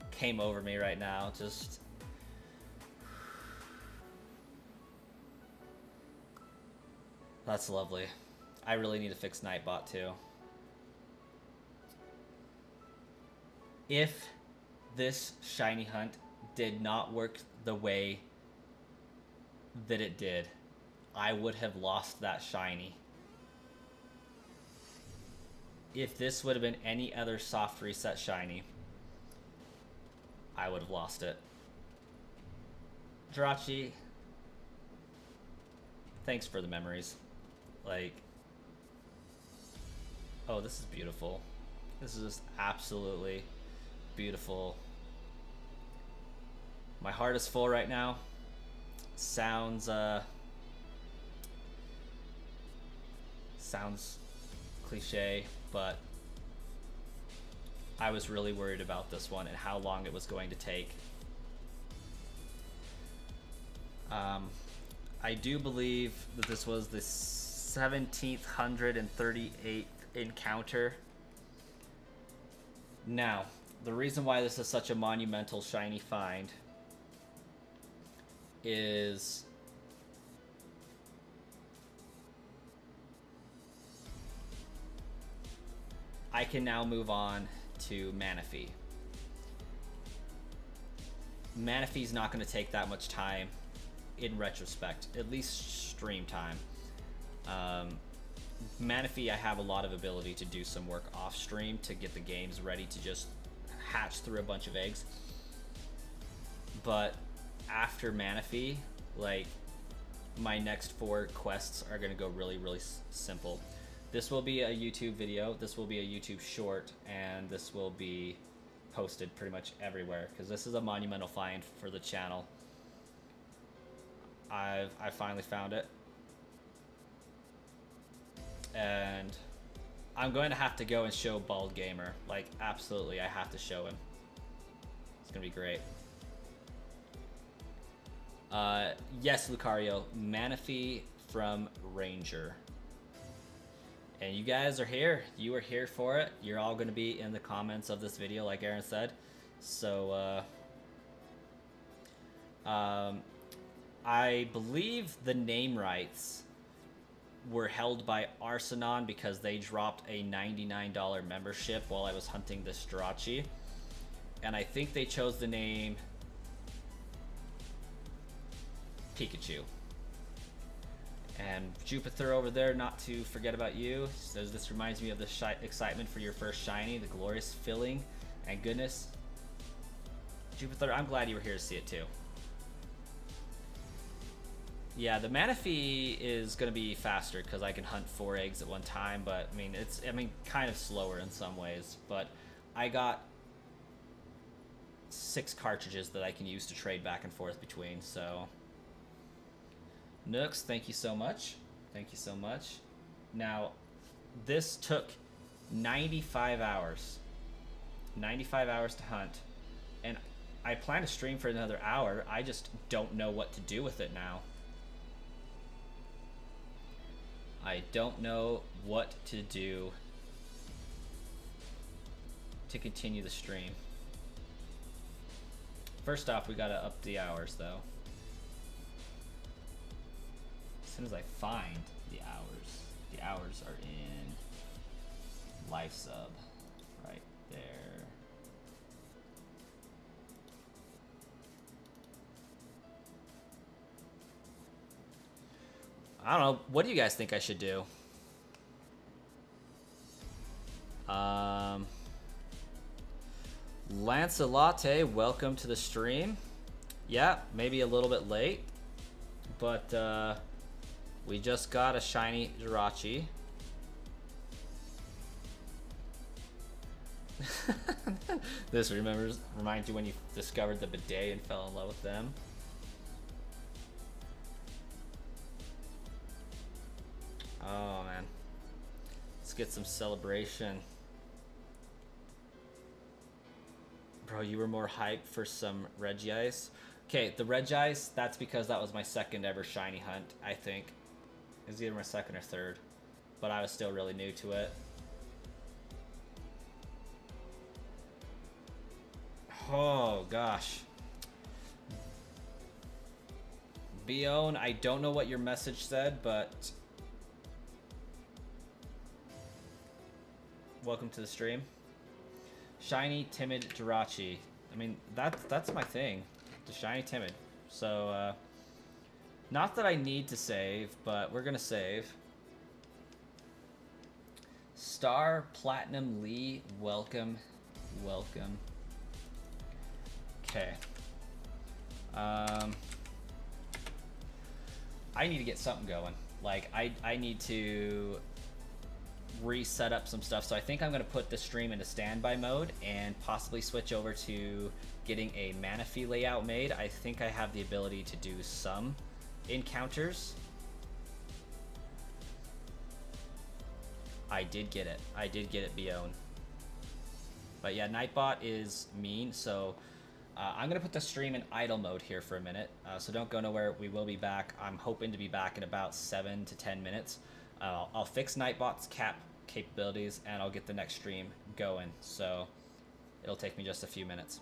A: came over me right now. Just that's lovely. I really need to fix Nightbot too. If this shiny hunt did not work the way that it did, I would have lost that shiny. If this would have been any other soft reset shiny, I would have lost it. Jirachi, thanks for the memories. Like, oh, this is beautiful. This is just absolutely beautiful. My heart is full right now. Sounds cliche, but I was really worried about this one and how long it was going to take. I do believe that this was the 1738th encounter. Now, the reason why this is such a monumental shiny find is I can now move on to Manaphy. Manaphy's not going to take that much time in retrospect, at least stream time. Manaphy, I have a lot of ability to do some work off stream to get the games ready to just hatch through a bunch of eggs. But after Manaphy, like, my next 4 quests are going to go really, really simple. This will be a YouTube video, this will be a YouTube short, and this will be posted pretty much everywhere because this is a monumental find for the channel. I finally found it, and I'm going to have to go and show Bald Gamer. Like, absolutely, I have to show him. It's gonna be great. Yes, Lucario, Manaphy from Ranger. And you guys are here. You are here for it. You're all going to be in the comments of this video, like Aaron said. So, I believe the name rights were held by Arsenon because they dropped a $99 membership while I was hunting this Jirachi. And I think they chose the name Pikachu. And Jupiter over there, not to forget about you, says this reminds me of the excitement for your first shiny, the glorious feeling and goodness. Jupiter, I'm glad you were here to see it too. Yeah, the Manaphy is going to be faster because I can hunt 4 eggs at one time, but I mean, it's kind of slower in some ways. But I got 6 cartridges that I can use to trade back and forth between, so... Nooks, thank you so much. Thank you so much. Now, this took 95 hours. 95 hours to hunt. And I plan to stream for another hour. I just don't know what to do with it now. I don't know what to do to continue the stream. First off, we gotta up the hours, though. soon as I find the hours are in life sub right there. I don't know. What do you guys think I should do? Lancelote, welcome to the stream. Yeah, maybe a little bit late, but we just got a shiny Jirachi. This reminds you when you discovered the bidet and fell in love with them. Oh man, let's get some celebration. Bro, you were more hyped for some Regice. Okay, the Regice, that's because that was my second ever shiny hunt, I think. It was either my second or third, but I was still really new to it. Oh gosh. Bione, I don't know what your message said, but welcome to the stream. Shiny, timid Jirachi. I mean, that's my thing. The shiny, timid. So, not that I need to save, but we're gonna save. Star Platinum Lee, welcome. Welcome. Okay. I need to get something going. Like, I need to reset up some stuff, so I think I'm going to put the stream into standby mode and possibly switch over to getting a Manaphy layout made. I think I have the ability to do some encounters. I did get it, Bione. But yeah, Nightbot is mean, so I'm going to put the stream in idle mode here for a minute, so don't go nowhere. We will be back. I'm hoping to be back in about 7 to 10 minutes. I'll fix Nightbot's capabilities, and I'll get the next stream going, so it'll take me just a few minutes.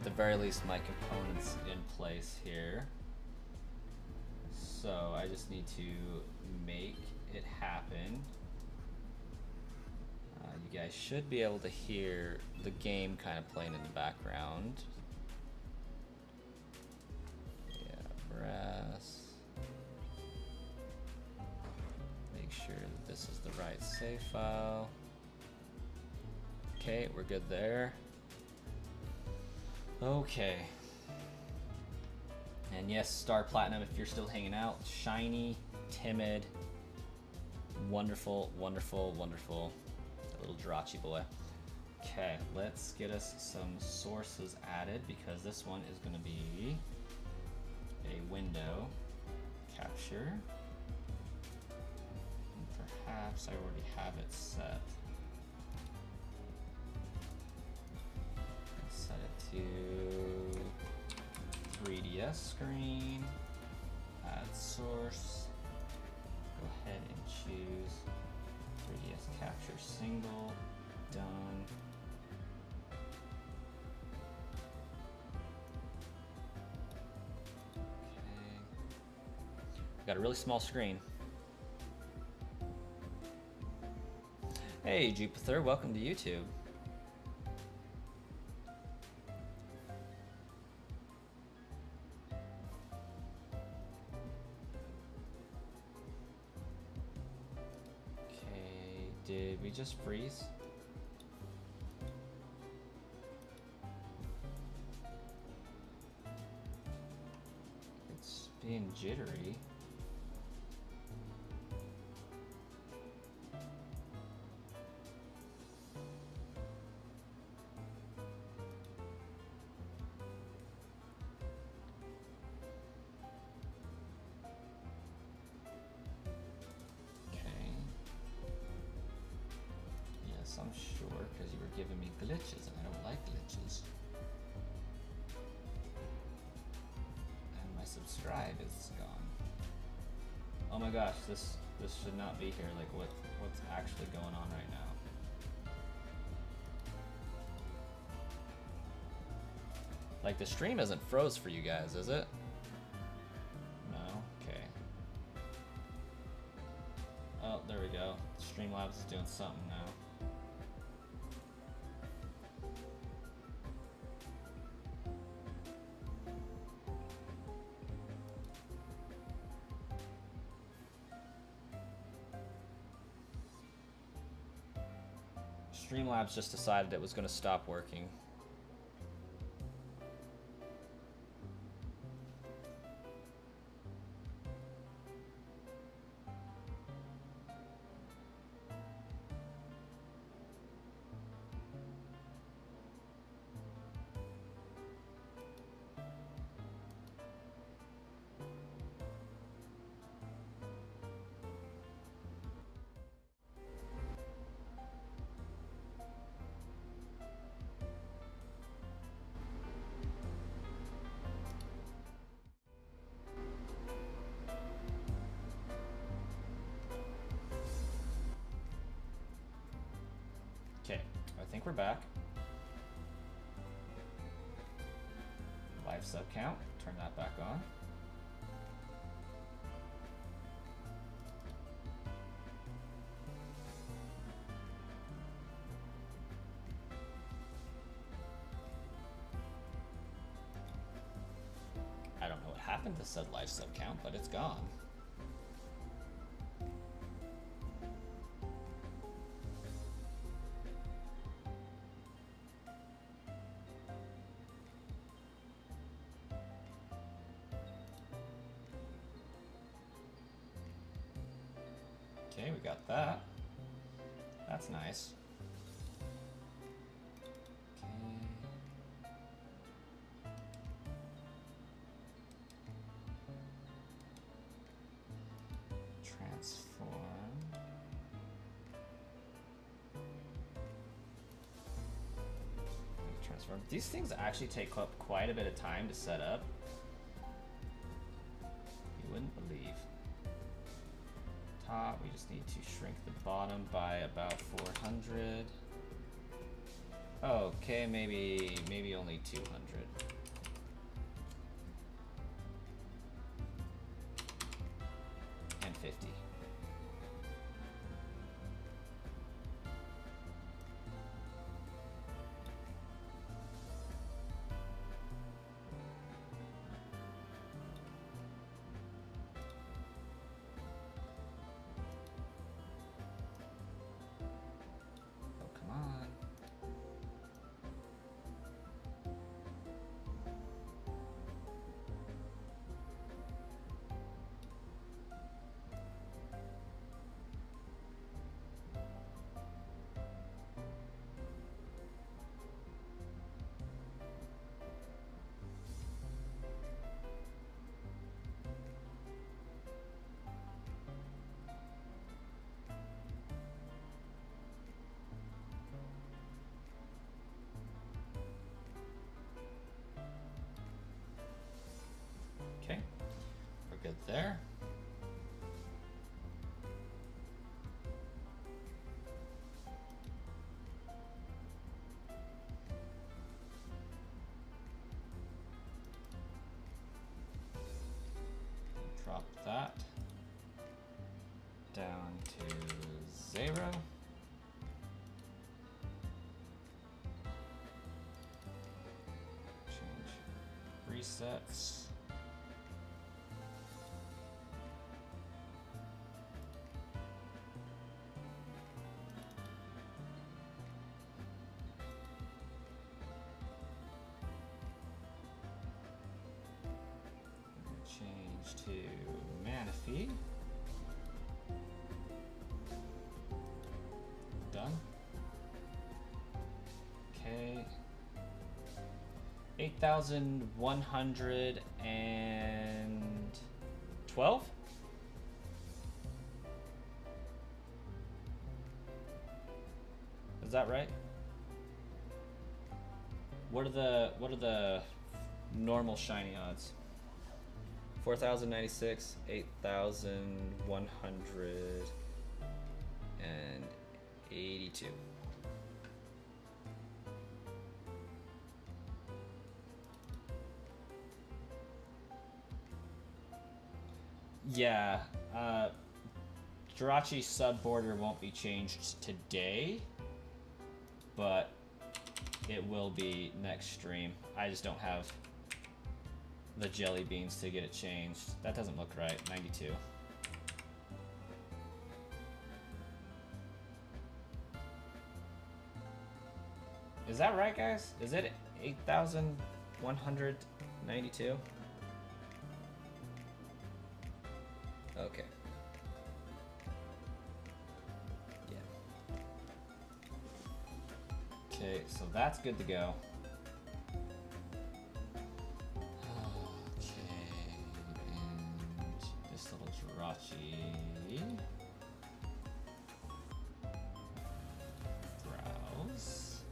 A: at the very least my components in place here. So I just need to make it happen. You guys should be able to hear the game kind of playing in the background. Yeah, brass. Make sure that this is the right save file. Okay, we're good there. Okay. And yes, Star Platinum, if you're still hanging out. Shiny, timid, wonderful, wonderful, wonderful. A little Jirachi boy. Okay, let's get us some sources added because this one is going to be a window capture. And perhaps I already have it set. Set it to 3DS screen. Add source. Go ahead and choose 3DS capture single. Done. Okay. Got a really small screen. Hey Jupiter, welcome to YouTube. Did we just freeze? It's being jittery. I'm sure, because you were giving me glitches, and I don't like glitches. And my subscribe is gone. Oh my gosh, this should not be here. Like, what's actually going on right now? Like, the stream isn't froze for you guys, is it? No? Okay. Oh, there we go. Streamlabs is doing something now. Streamlabs just decided it was going to stop working. Okay, I think we're back. Live sub count, turn that back on. I don't know what happened to said live sub count, but it's gone. Okay, we got that. That's nice. Okay. Transform. Transform. These things actually take up quite a bit of time to set up. You wouldn't believe. Top, we just need to shrink the bottom by about 400. Okay, maybe only 200. And 50. Okay, we're good there. Drop that down to 0. Change resets. Change to Manaphy. Done. Okay. 8,112? that right? What are the normal shiny odds? 4,096, 8,182. Yeah, Jirachi sub border won't be changed today, but it will be next stream. I just don't have the jelly beans to get it changed. That doesn't look right. 92. Is that right, guys? Is it 8,192? Okay. Yeah. Okay, so that's good to go. Okay, and this little Jirachi. Browse.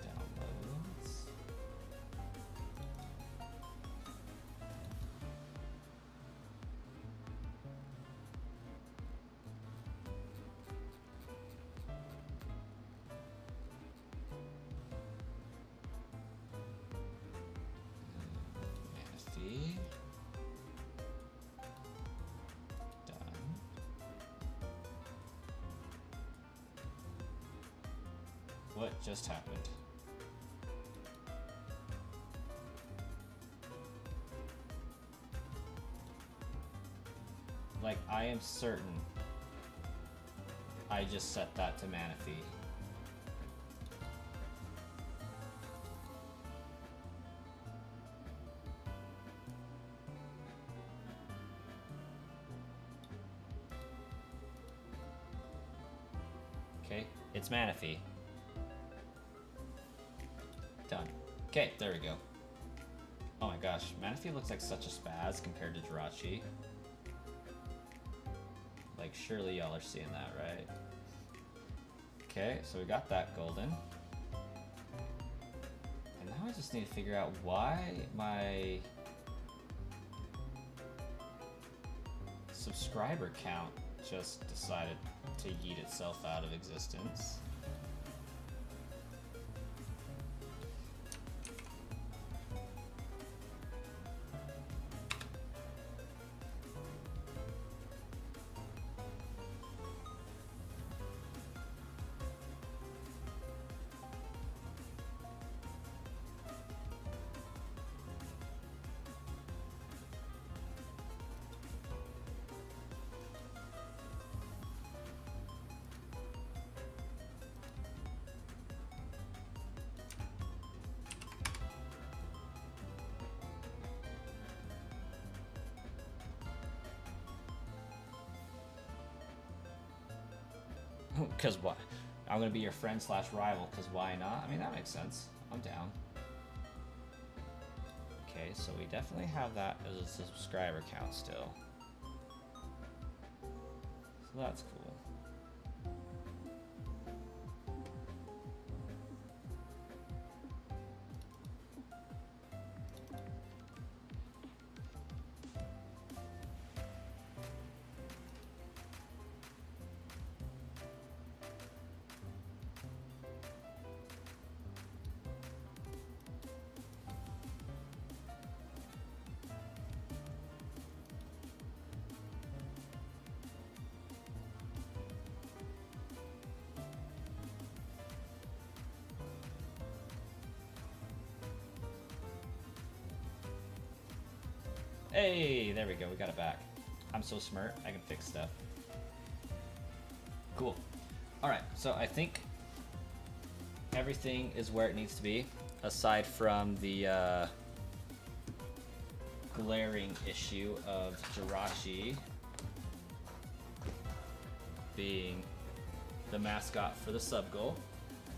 A: Downloads. Manaphy. Done. What just happened? Like, I am certain I just set that to Manaphy. Okay, it's Manaphy. Done. Okay, there we go. Oh my gosh, Manaphy looks like such a spaz compared to Jirachi. Like, surely y'all are seeing that, right? Okay, so we got that golden. And now I just need to figure out why my subscriber count just decided to yeet itself out of existence. Because what? I'm gonna be your friend slash rival, because why not? I mean, that makes sense. I'm down. Okay, so we definitely have that as a subscriber count still. So that's cool. Hey, there we go, we got it back. I'm so smart, I can fix stuff. Cool. Alright, so I think everything is where it needs to be, aside from the glaring issue of Jirachi being the mascot for the sub goal,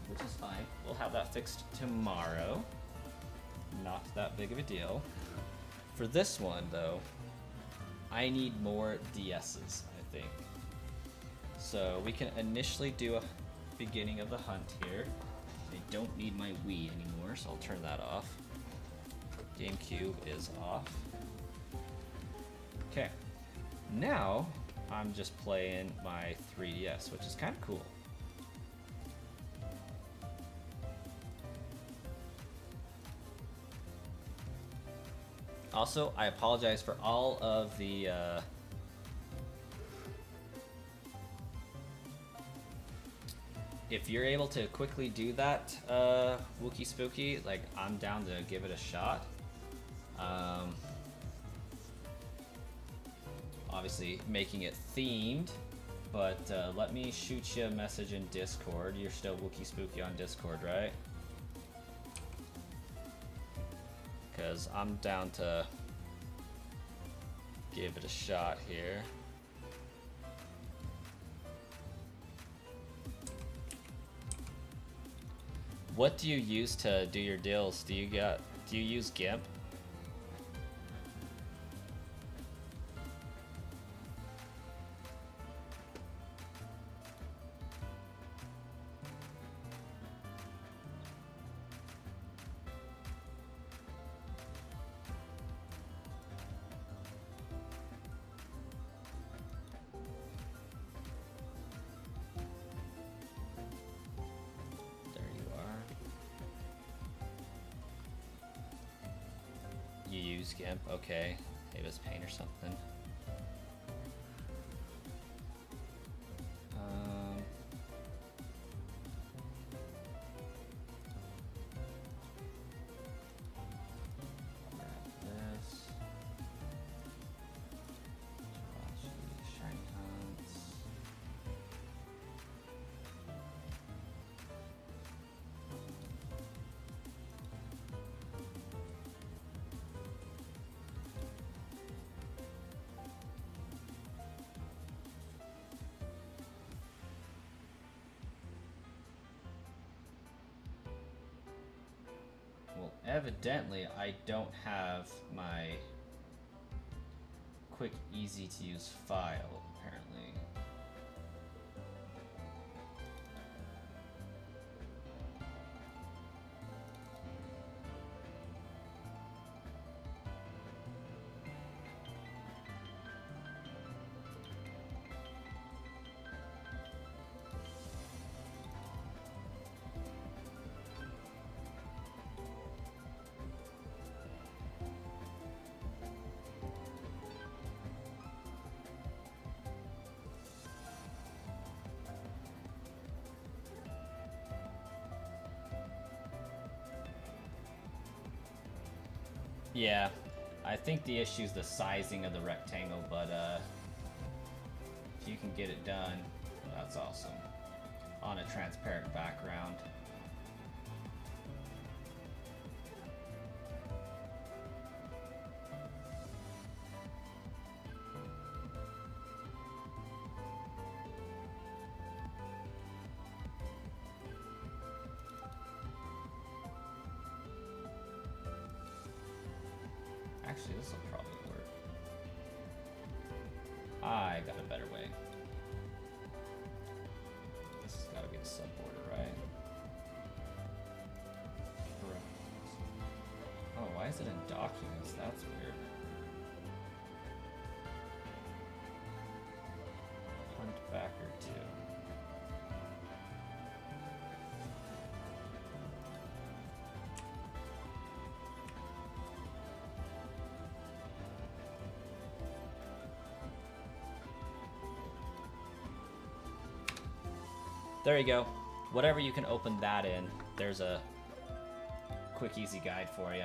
A: which is fine. We'll have that fixed tomorrow. Not that big of a deal. For this one, though, I need more DSs, I think. So we can initially do a beginning of the hunt here. I don't need my Wii anymore, so I'll turn that off. GameCube is off. Okay, now I'm just playing my 3DS, which is kind of cool. Also, I apologize for all of the if you're able to quickly do that, Wookie Spooky, like, I'm down to give it a shot. Obviously making it themed, but let me shoot you a message in Discord. You're still Wookie Spooky on Discord, right? Because I'm down to give it a shot here. What do you use to do your deals? Do you use GIMP? GIMP, okay. Maybe it's paint or something. Grab this. Jirachi, shiny hunts. Well, evidently I don't have my quick, easy to use file, apparently. Yeah, I think the issue is the sizing of the rectangle, but if you can get it done, that's awesome. On a transparent background. Actually, this will probably work. I got a better way. This has got to be the subborder, right? Correct. Oh, why is it in documents? That's weird. Huntbacker 2. There you go. Whatever you can open that in, there's a quick, easy guide for you.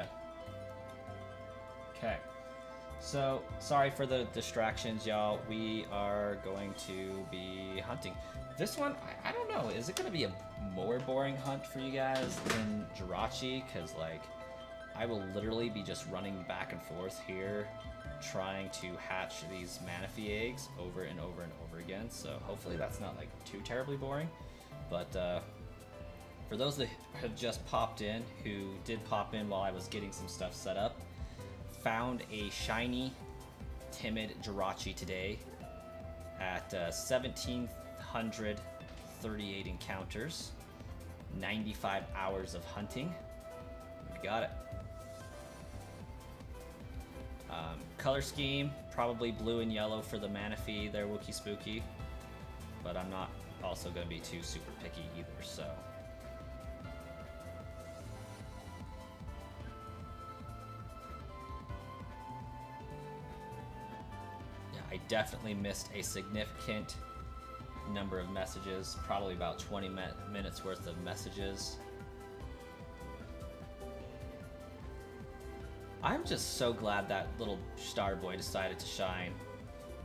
A: Okay. So, sorry for the distractions, y'all. We are going to be hunting. This one, I don't know. Is it going to be a more boring hunt for you guys than Jirachi? Because, like, I will literally be just running back and forth here, trying to hatch these Manaphy eggs over and over and over again. So, hopefully that's not, like, too terribly boring. But for those that have just popped in, who did pop in while I was getting some stuff set up, found a shiny timid Jirachi today at 1,738 encounters, 95 hours of hunting. We got it. Color scheme, probably blue and yellow for the Manaphy. They're Wookie Spooky, but I'm not also going to be too super picky either, so. Yeah, I definitely missed a significant number of messages, probably about 20 minutes worth of messages. I'm just so glad that little star boy decided to shine.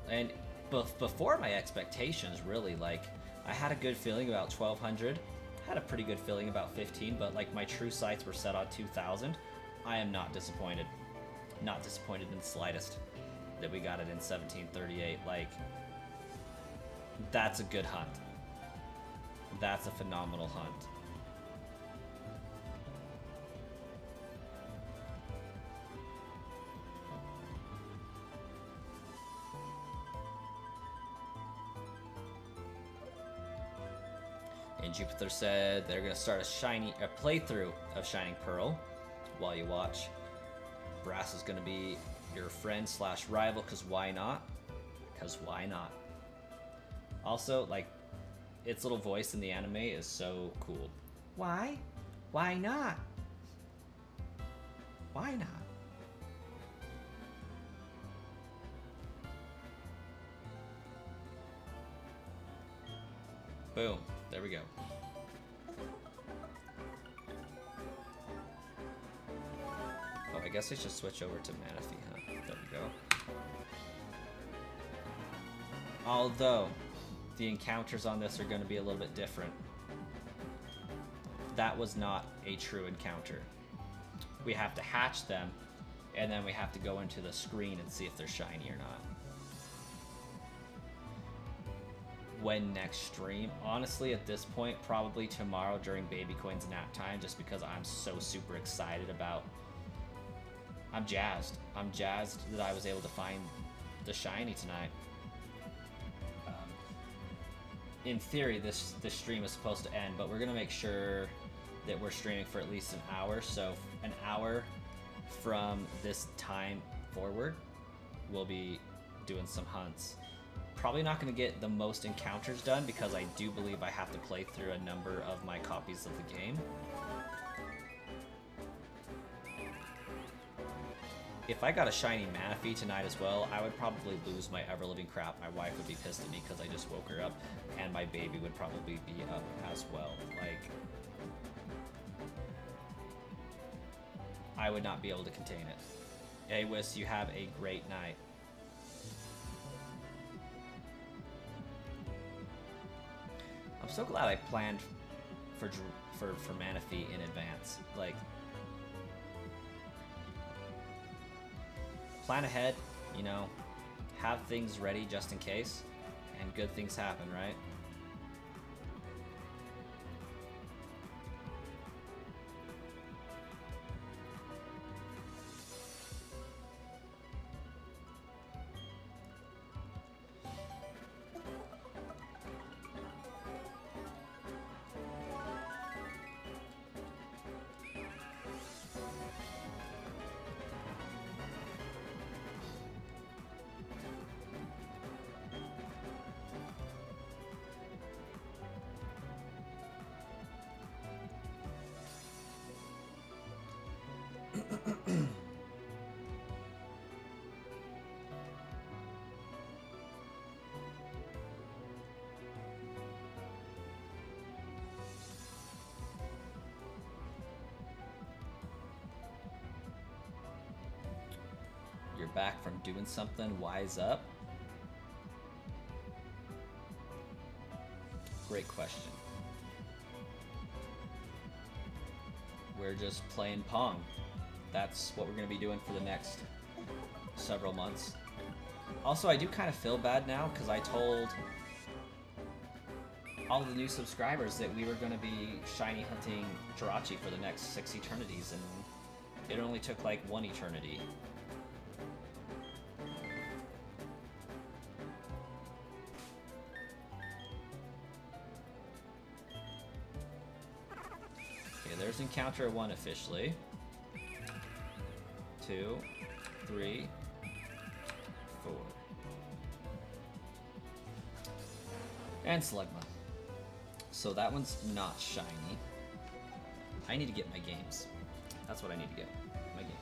A: And before my expectations, really, like, I had a good feeling about 1,200, had a pretty good feeling about 15, but like my true sights were set on 2,000. I am not disappointed. Not disappointed in the slightest that we got it in 1738. Like, that's a good hunt. That's a phenomenal hunt. And Jupiter said they're going to start a playthrough of Shining Pearl while you watch. Brass is going to be your friend / rival, because why not? Because why not? Also, like, its little voice in the anime is so cool. Why? Why not? Why not? Boom. There we go. Oh, I guess I should switch over to Manaphy, huh? There we go. Although, the encounters on this are going to be a little bit different. That was not a true encounter. We have to hatch them, and then we have to go into the screen and see if they're shiny or not. When next stream? Honestly, at this point, probably tomorrow during Baby Coin's nap time, just because I'm so super excited about... I'm jazzed. I'm jazzed that I was able to find the shiny tonight. In theory, this stream is supposed to end, but we're going to make sure that we're streaming for at least an hour. So an hour from this time forward, we'll be doing some hunts. Probably not going to get the most encounters done because I do believe I have to play through a number of my copies of the game. If I got a shiny Manaphy tonight as well, I would probably lose my ever-living crap. My wife would be pissed at me because I just woke her up, and my baby would probably be up as well. Like, I would not be able to contain it. Hey, Wiss, you have a great night. I'm so glad I planned for Manaphy in advance. Like, plan ahead, you know, have things ready just in case, and good things happen, right? You're back from doing something, wise up? Great question. We're just playing Pong. That's what we're going to be doing for the next several months. Also, I do kind of feel bad now because I told all of the new subscribers that we were going to be shiny hunting Jirachi for the next 6 eternities, and it only took like 1 eternity. counter a 1 officially. 2, 3, 4. And Slugma. So that one's not shiny. I need to get my games. That's what I need to get. My games.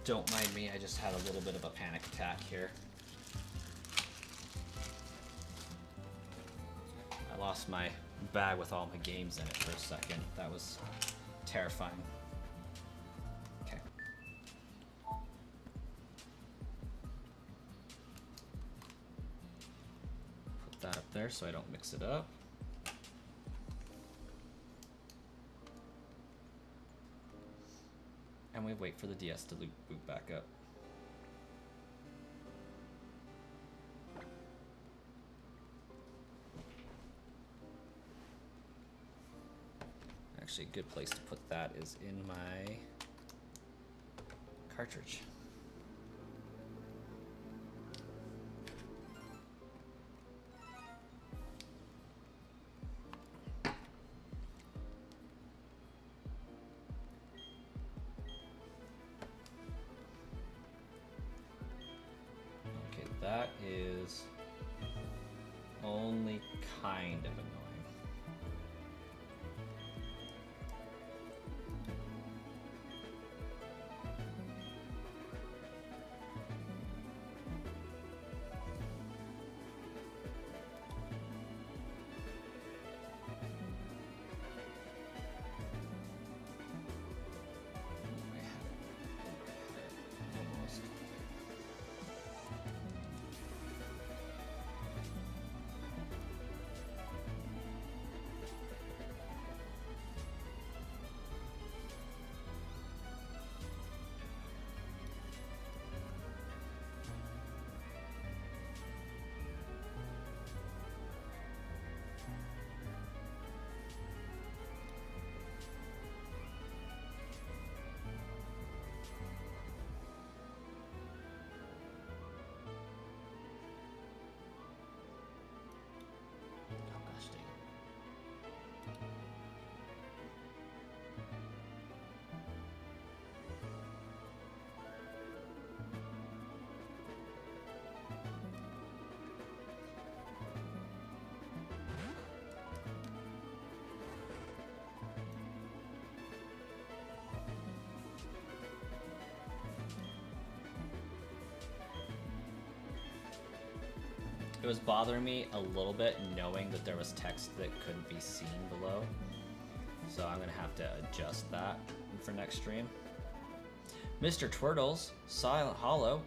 A: Don't mind me, I just had a little bit of a panic attack here. I lost my bag with all my games in it for a second. That was terrifying. Okay. Put that up there so I don't mix it up. And we wait for the DS to boot back up. Actually, a good place to put that is in my cartridge. That is only kind of annoying. It was bothering me a little bit knowing that there was text that couldn't be seen below. So I'm gonna have to adjust that for next stream. Mr. Twirtles, Silent Hollow,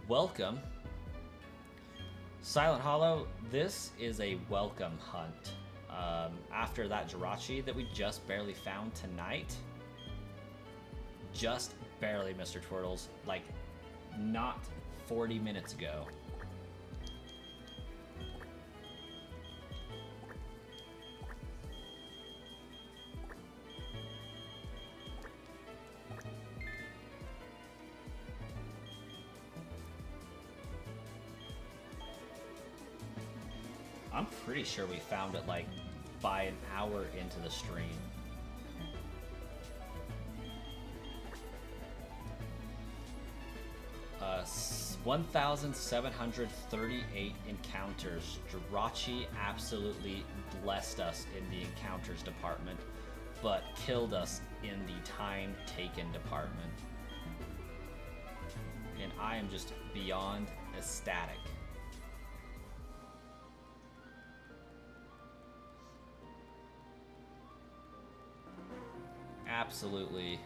A: welcome. Silent Hollow, this is a welcome hunt. After that Jirachi that we just barely found tonight. Just barely, Mr. Twirtles. Like, not 40 minutes ago. I'm pretty sure we found it like by an hour into the stream. Uh, 1,738 encounters. Jirachi absolutely blessed us in the encounters department, but killed us in the time taken department. And I am just beyond ecstatic. Absolutely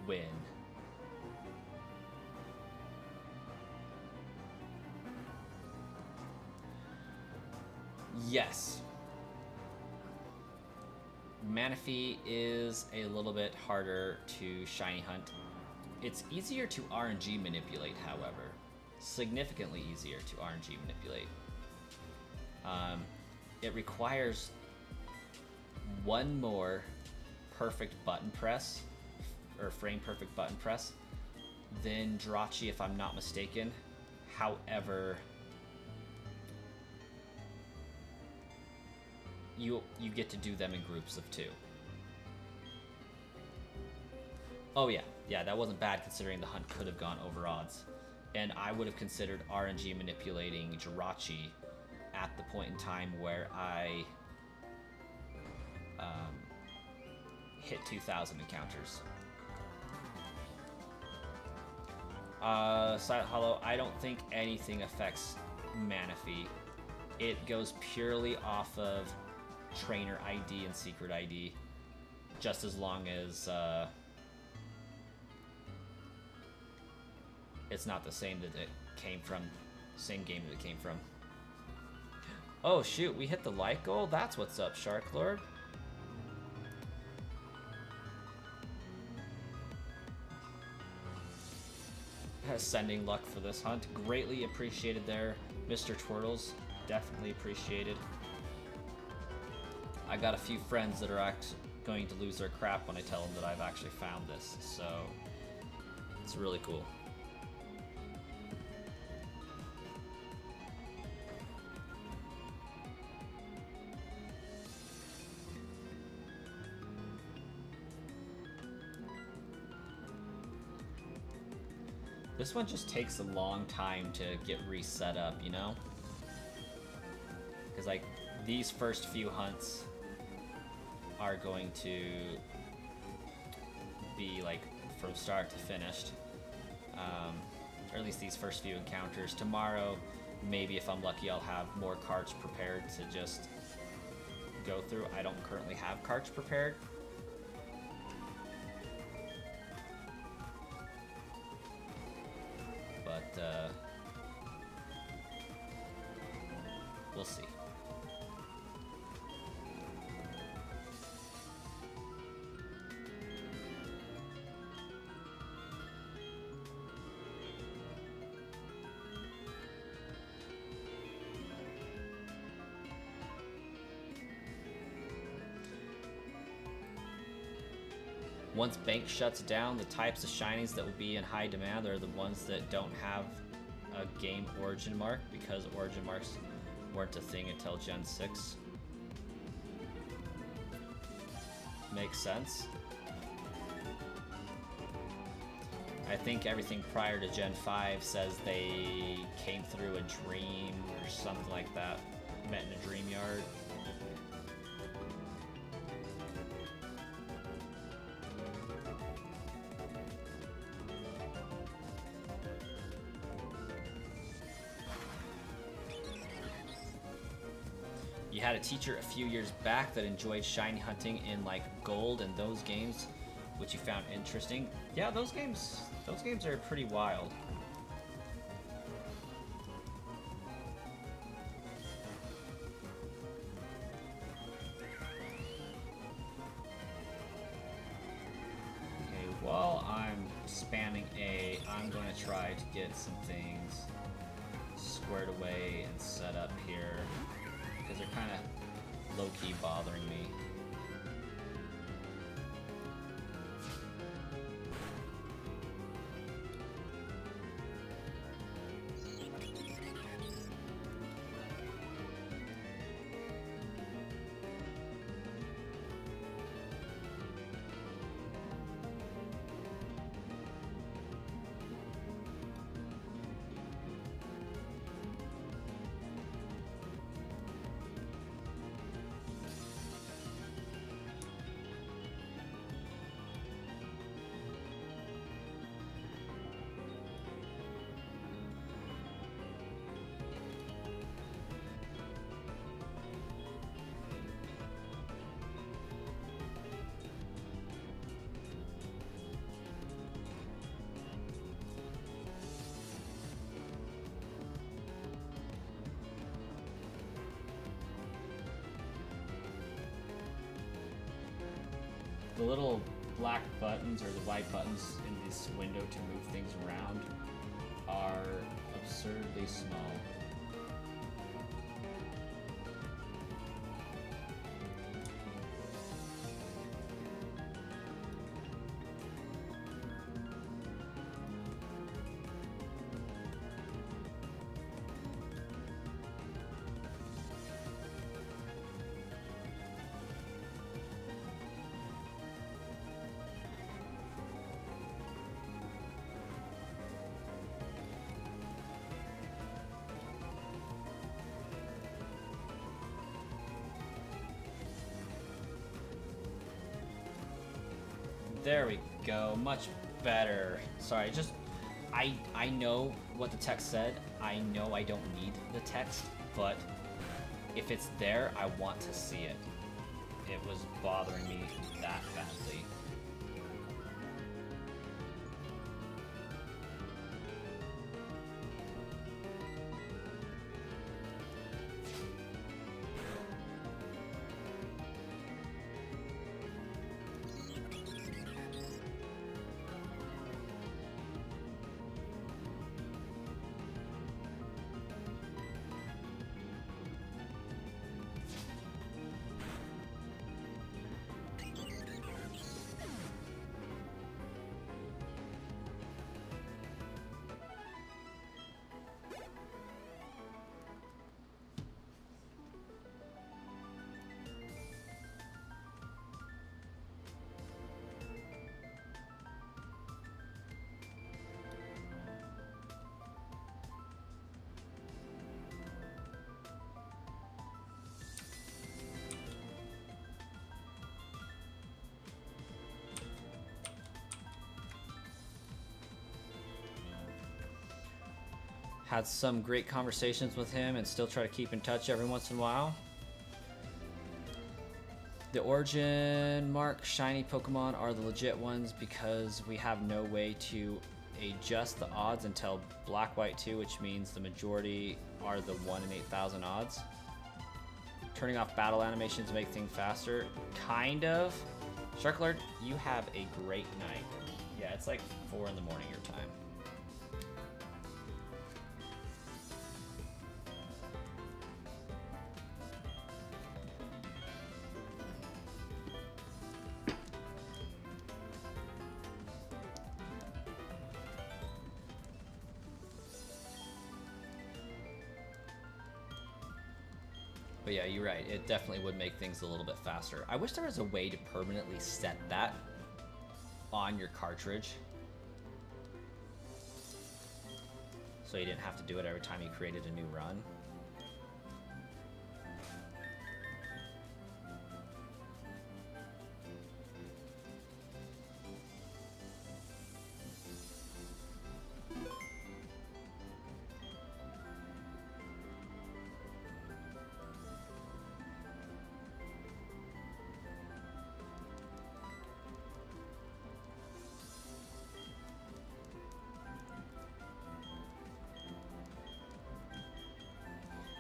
A: win. Yes. Manaphy is a little bit harder to shiny hunt. It's easier to RNG manipulate, however. Significantly easier to RNG manipulate. It requires one more perfect button press, or frame perfect button press, than Jirachi, if I'm not mistaken. However, you get to do them in groups of 2. Oh yeah, that wasn't bad considering the hunt could have gone over odds. And I would have considered RNG manipulating Jirachi at the point in time where I hit 2,000 encounters. Silent Hollow, I don't think anything affects Manaphy. It goes purely off of trainer ID and secret ID, just as long as it's not the same that it came from, same game that it came from. Oh shoot, we hit the light goal? That's what's up, Shark Lord. Sending luck for this hunt. Greatly appreciated there, Mr. Twirtles. Definitely appreciated. I got a few friends that are going to lose their crap when I tell them that I've actually found this, so it's really cool. This one just takes a long time to get reset up, you know? Because like these first few hunts are going to be like from start to finished, or at least these first few encounters. Tomorrow, maybe if I'm lucky, I'll have more carts prepared to just go through. I don't currently have carts prepared. But we'll see. Once Bank shuts down, the types of shinies that will be in high demand are the ones that don't have a game origin mark, because origin marks weren't a thing until Gen 6. Makes sense. I think everything prior to Gen 5 says they came through a dream or something like that, met in a dream yard. You had a teacher a few years back that enjoyed shiny hunting in like Gold and those games, which you found interesting. Yeah, those games are pretty wild. Okay, while I'm spamming A, I'm going to try to get some things squared away and set up here, because they're kind of low-key bothering me. The little black buttons or the white buttons in this window to move things around are absurdly small. There we go, much better. Sorry, just, I know what the text said. I know I don't need the text, but if it's there, I want to see it. It was bothering me that badly. Had some great conversations with him and still try to keep in touch every once in a while. The origin mark shiny Pokemon are the legit ones because we have no way to adjust the odds until Black White 2, which means the majority are the 1 in 8,000 odds. Turning off battle animations to make things faster. Kind of. Sharklord, you have a great night. Yeah, it's like 4 in the morning your time. But yeah, you're right. It definitely would make things a little bit faster. I wish there was a way to permanently set that on your cartridge, so you didn't have to do it every time you created a new run.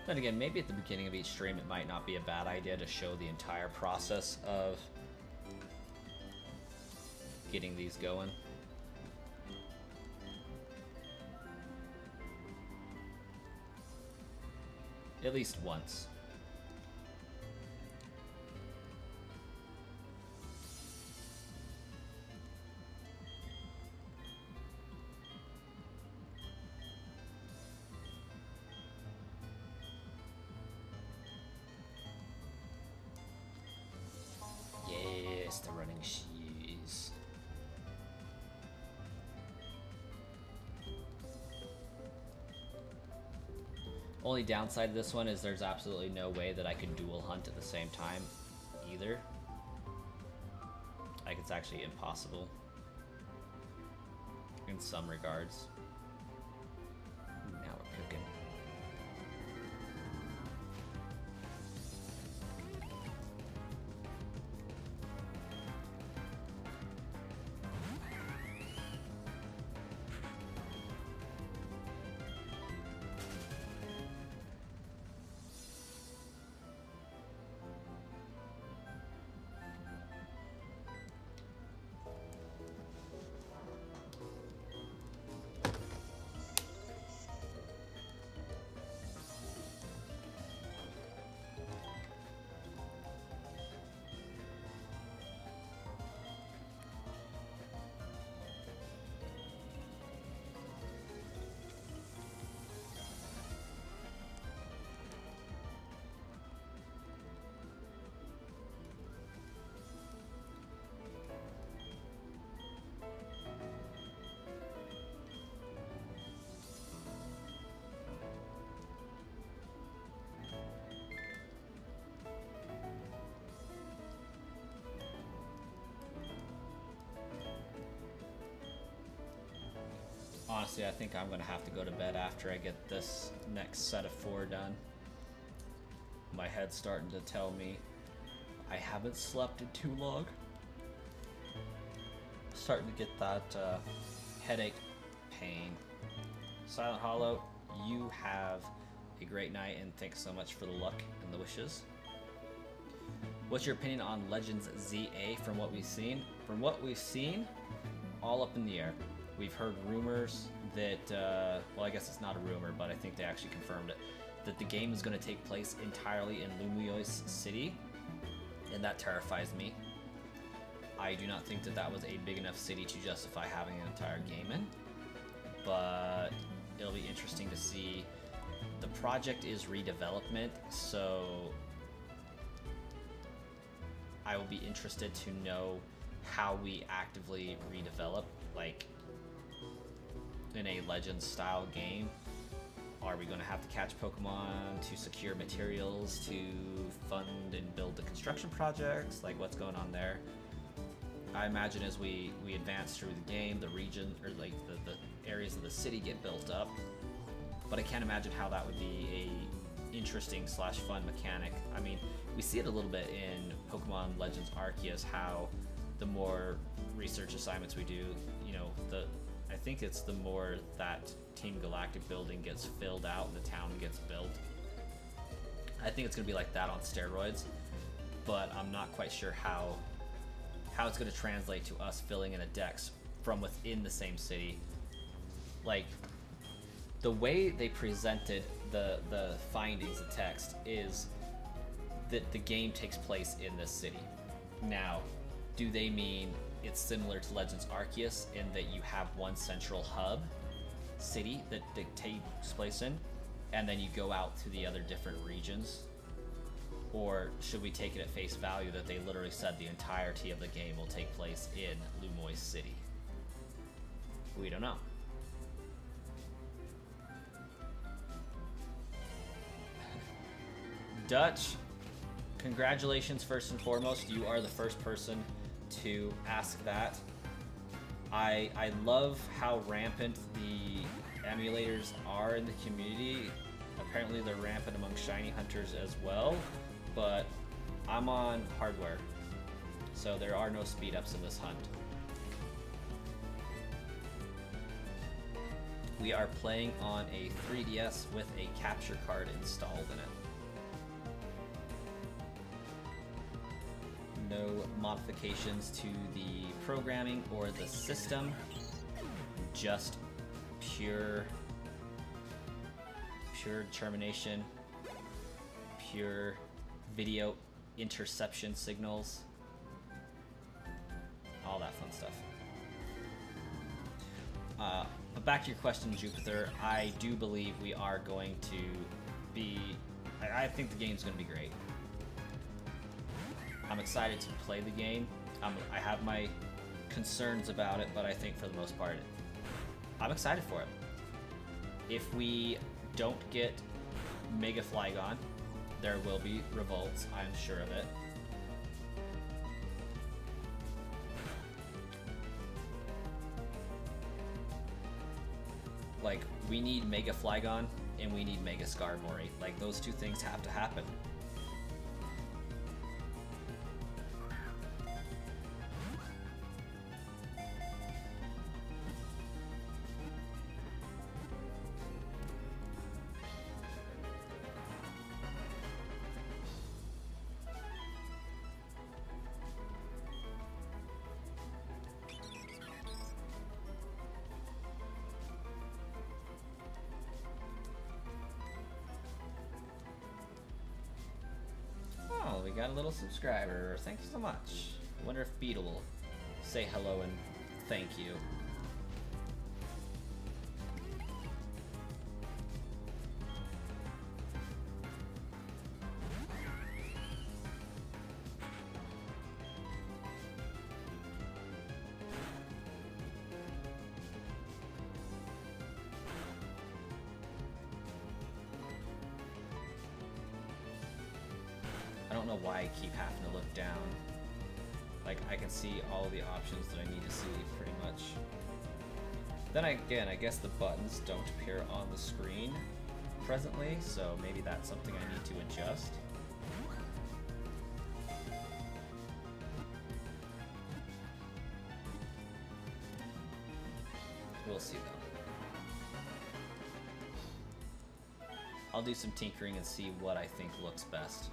A: Then again, maybe at the beginning of each stream it might not be a bad idea to show the entire process of getting these going. At least once. The running shoes. Only downside to this one is there's absolutely no way that I could dual hunt at the same time either. Like, it's actually impossible in some regards. Now we're cooking. Honestly, I think I'm going to have to go to bed after I get this next set of 4 done. My head's starting to tell me I haven't slept in too long. Starting to get that headache pain. Silent Hollow, you have a great night, and thanks so much for the luck and the wishes. What's your opinion on Legends ZA from what we've seen? From what we've seen, all up in the air. We've heard rumors that, well, I guess it's not a rumor, but I think they actually confirmed it, that the game is going to take place entirely in Lumoy's city, and that terrifies me. I do not think that that was a big enough city to justify having an entire game in, but it'll be interesting to see. The project is redevelopment, so I will be interested to know how we actively redevelop, like in a Legends style game. Are we going to have to catch Pokemon to secure materials to fund and build the construction projects? Like, what's going on there? I imagine as we advance through the game, the region, or like the areas of the city get built up. But I can't imagine how that would be a interesting / fun mechanic. I mean, we see it a little bit in Pokemon Legends Arceus, how the more research assignments we do, you know, I think it's the more that Team Galactic building gets filled out and the town gets built. I think it's going to be like that on steroids, but I'm not quite sure how it's going to translate to us filling in a dex from within the same city. Like, the way they presented the findings, the text, is that the game takes place in this city. Now, do they mean it's similar to Legends Arceus in that you have one central hub city that takes place in, and then you go out to the other different regions? Or should we take it at face value that they literally said the entirety of the game will take place in Lumoy City? We don't know. Dutch, congratulations first and foremost. You are the first person to ask that. I love how rampant the emulators are in the community. Apparently they're rampant among shiny hunters as well, but I'm on hardware, so there are no speed ups in this hunt. We are playing on a 3DS with a capture card installed in it. No modifications to the programming or the system, just pure determination, pure video interception signals, all that fun stuff. But back to your question, Jupiter, I do believe we are going to be, I think the game's going to be great. I'm excited to play the game. I have my concerns about it, but I think for the most part, I'm excited for it. If we don't get Mega Flygon, there will be revolts, I'm sure of it. Like, we need Mega Flygon and we need Mega Skarmory. Like, those two things have to happen. We got a little subscriber. Thank you so much. I wonder if Beetle will say hello and thank you. I don't know why I keep having to look down. Like, I can see all the options that I need to see, pretty much. Then again, I guess the buttons don't appear on the screen presently, so maybe that's something I need to adjust. We'll see though. I'll do some tinkering and see what I think looks best.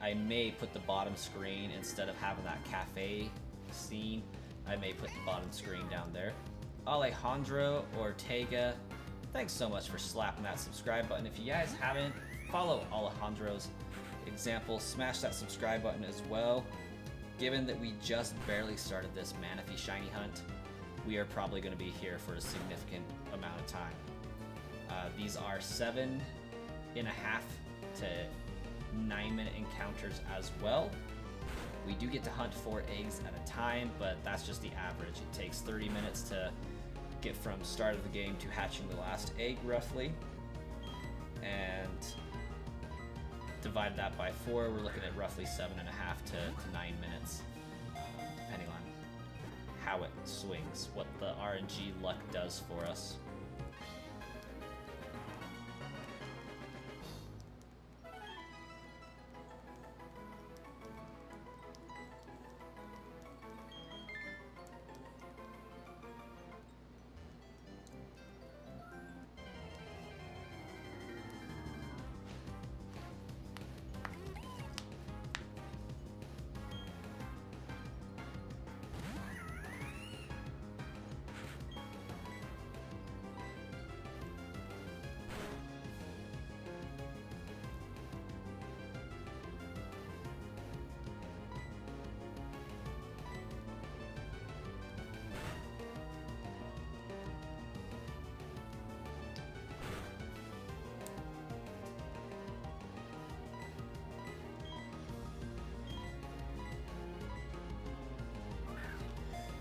A: I may put the bottom screen, instead of having that cafe scene, I may put the bottom screen down there. Alejandro Ortega, thanks so much for slapping that subscribe button. If you guys haven't, follow Alejandro's example, smash that subscribe button as well. Given that we just barely started this Manaphy shiny hunt, we are probably going to be here for a significant amount of time. These are 7.5 to 9-minute encounters as well. We do get to hunt 4 eggs at a time, but that's just the average. It takes 30 minutes to get from start of the game to hatching the last egg roughly, and divide that by 4, we're looking at roughly 7.5 to 9 minutes, depending on how it swings, what the RNG luck does for us.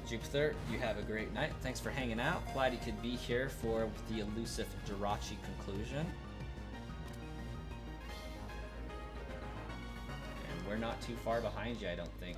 A: Jupiter, you have a great night. Thanks for hanging out. Glad you could be here for the elusive Jirachi conclusion. And we're not too far behind you, I don't think.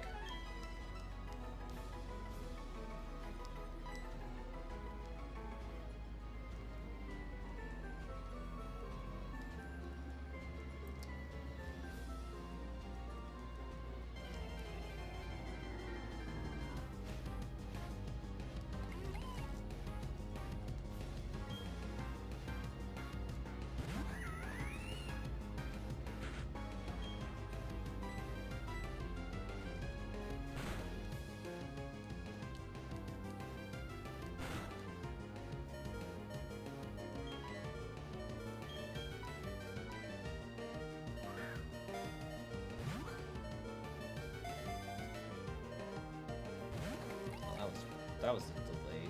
A: That was delayed.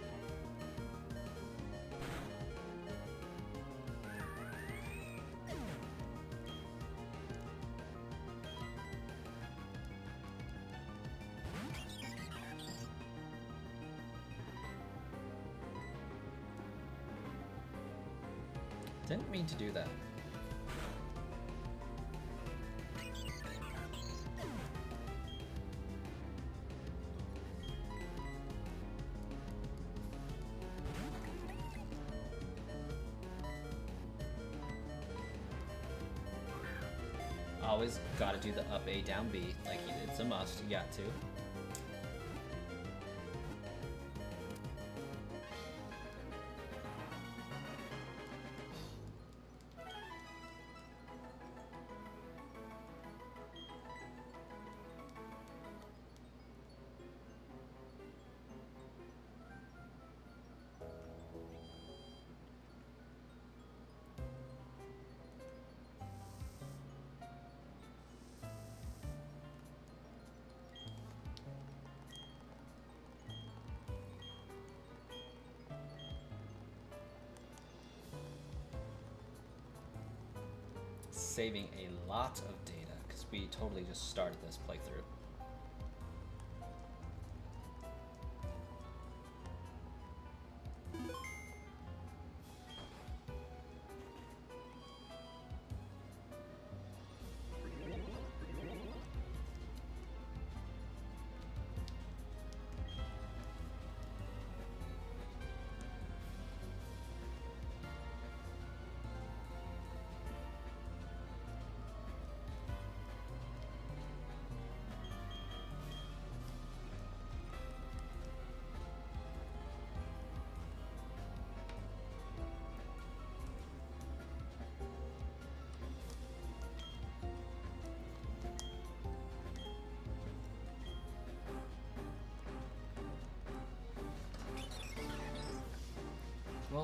A: Didn't mean to do that. Always gotta do the up A, down B. Like, it's a must, you got to. Saving a lot of data because we totally just started this playthrough.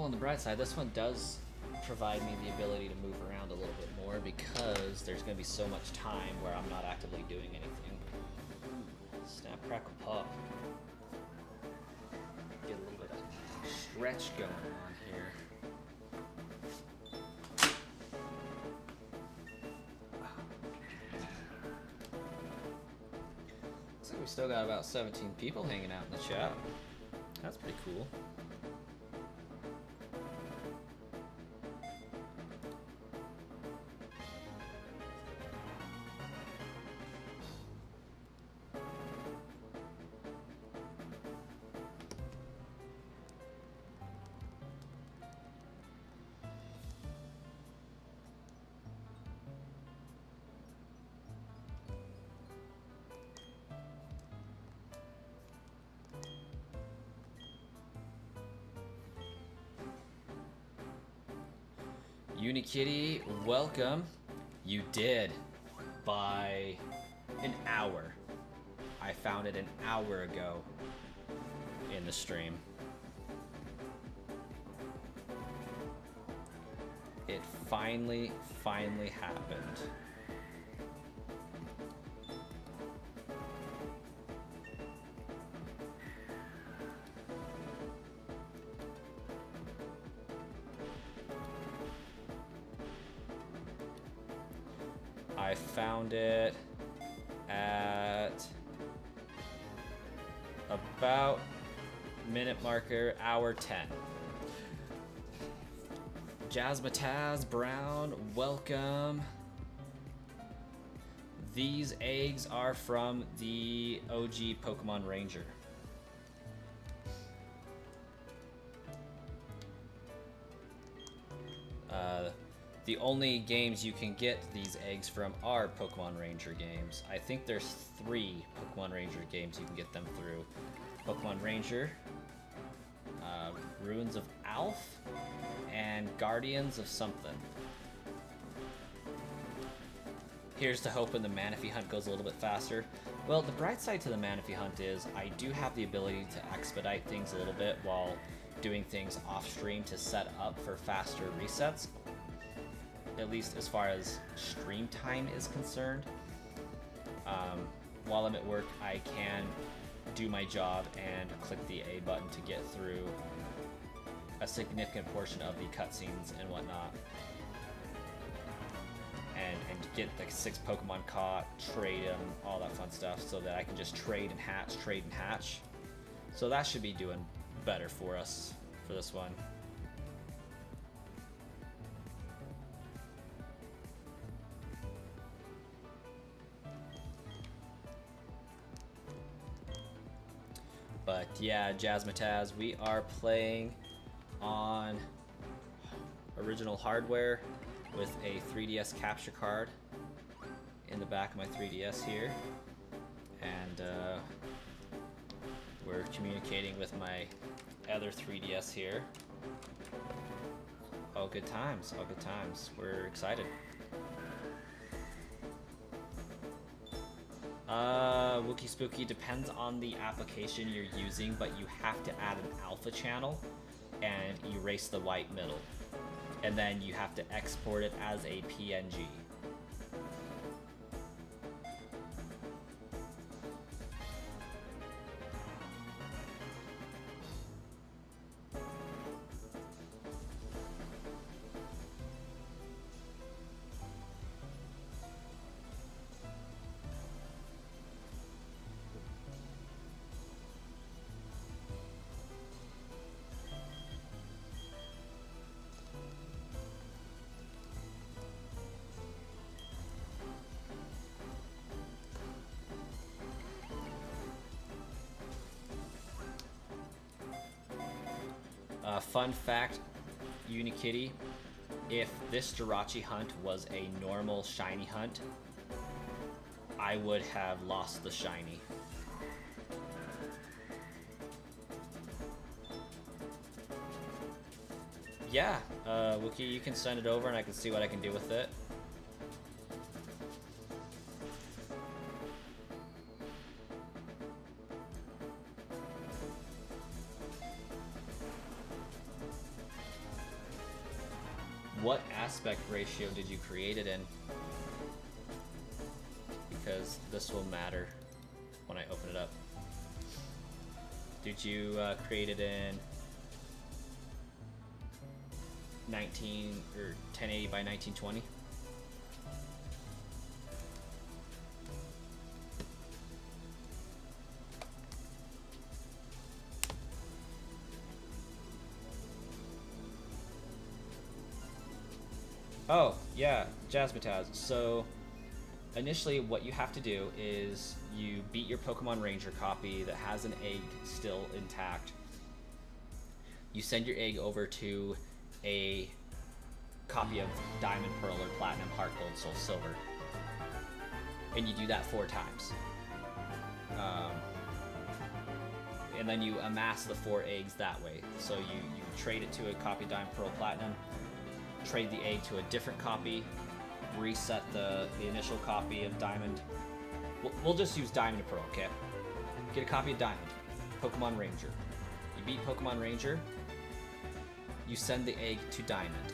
A: on the bright side, this one does provide me the ability to move around a little bit more because there's going to be so much time where I'm not actively doing anything. Snap, crackle, pop. Get a little bit of stretch going on here. Looks like we still got about 17 people hanging out in the chat. That's pretty cool. Unikitty, welcome. You did by an hour. I found it an hour ago in the stream. It finally happened. I found it at about minute marker hour 10. Jazzmatazz Brown, welcome. These eggs are from the OG Pokemon Ranger. The only games you can get these eggs from are Pokemon Ranger games. I think there's 3 Pokemon Ranger games you can get them through. Pokemon Ranger, Ruins of Alph, and Guardians of something. Here's to hoping the Manaphy hunt goes a little bit faster. Well, the bright side to the Manaphy hunt is I do have the ability to expedite things a little bit while doing things off stream to set up for faster resets. At least as far as stream time is concerned. While I'm at work, I can do my job and click the A button to get through a significant portion of the cutscenes and whatnot. And get the 6 Pokemon caught, trade them, all that fun stuff, so that I can just trade and hatch. So that should be doing better for us for this one. But yeah, Jazzmatazz, we are playing on original hardware with a 3DS capture card in the back of my 3DS here. And we're communicating with my other 3DS here. All good times, all good times. We're excited. Wookie Spooky, depends on the application you're using, but you have to add an alpha channel and erase the white middle. And then you have to export it as a PNG. Fun fact, Unikitty, if this Jirachi hunt was a normal shiny hunt, I would have lost the shiny. Yeah, Wookie, you can send it over and I can see what I can do with it. what aspect ratio did you create it in? Because this will matter when I open it up. Did you create it in 19 or 1080 by 1920? Oh, yeah, Jazzmatazz. So, initially what you have to do is you beat your Pokemon Ranger copy that has an egg still intact. You send your egg over to a copy of Diamond, Pearl, or Platinum, Heart, Gold, Soul, Silver. And you do that 4 times. And then you amass the 4 eggs that way. So you trade it to a copy of Diamond, Pearl, Platinum, trade the egg to a different copy, reset the initial copy of Diamond. We'll just use Diamond and Pearl, okay? Get a copy of Diamond, Pokemon Ranger. You beat Pokemon Ranger, you send the egg to Diamond,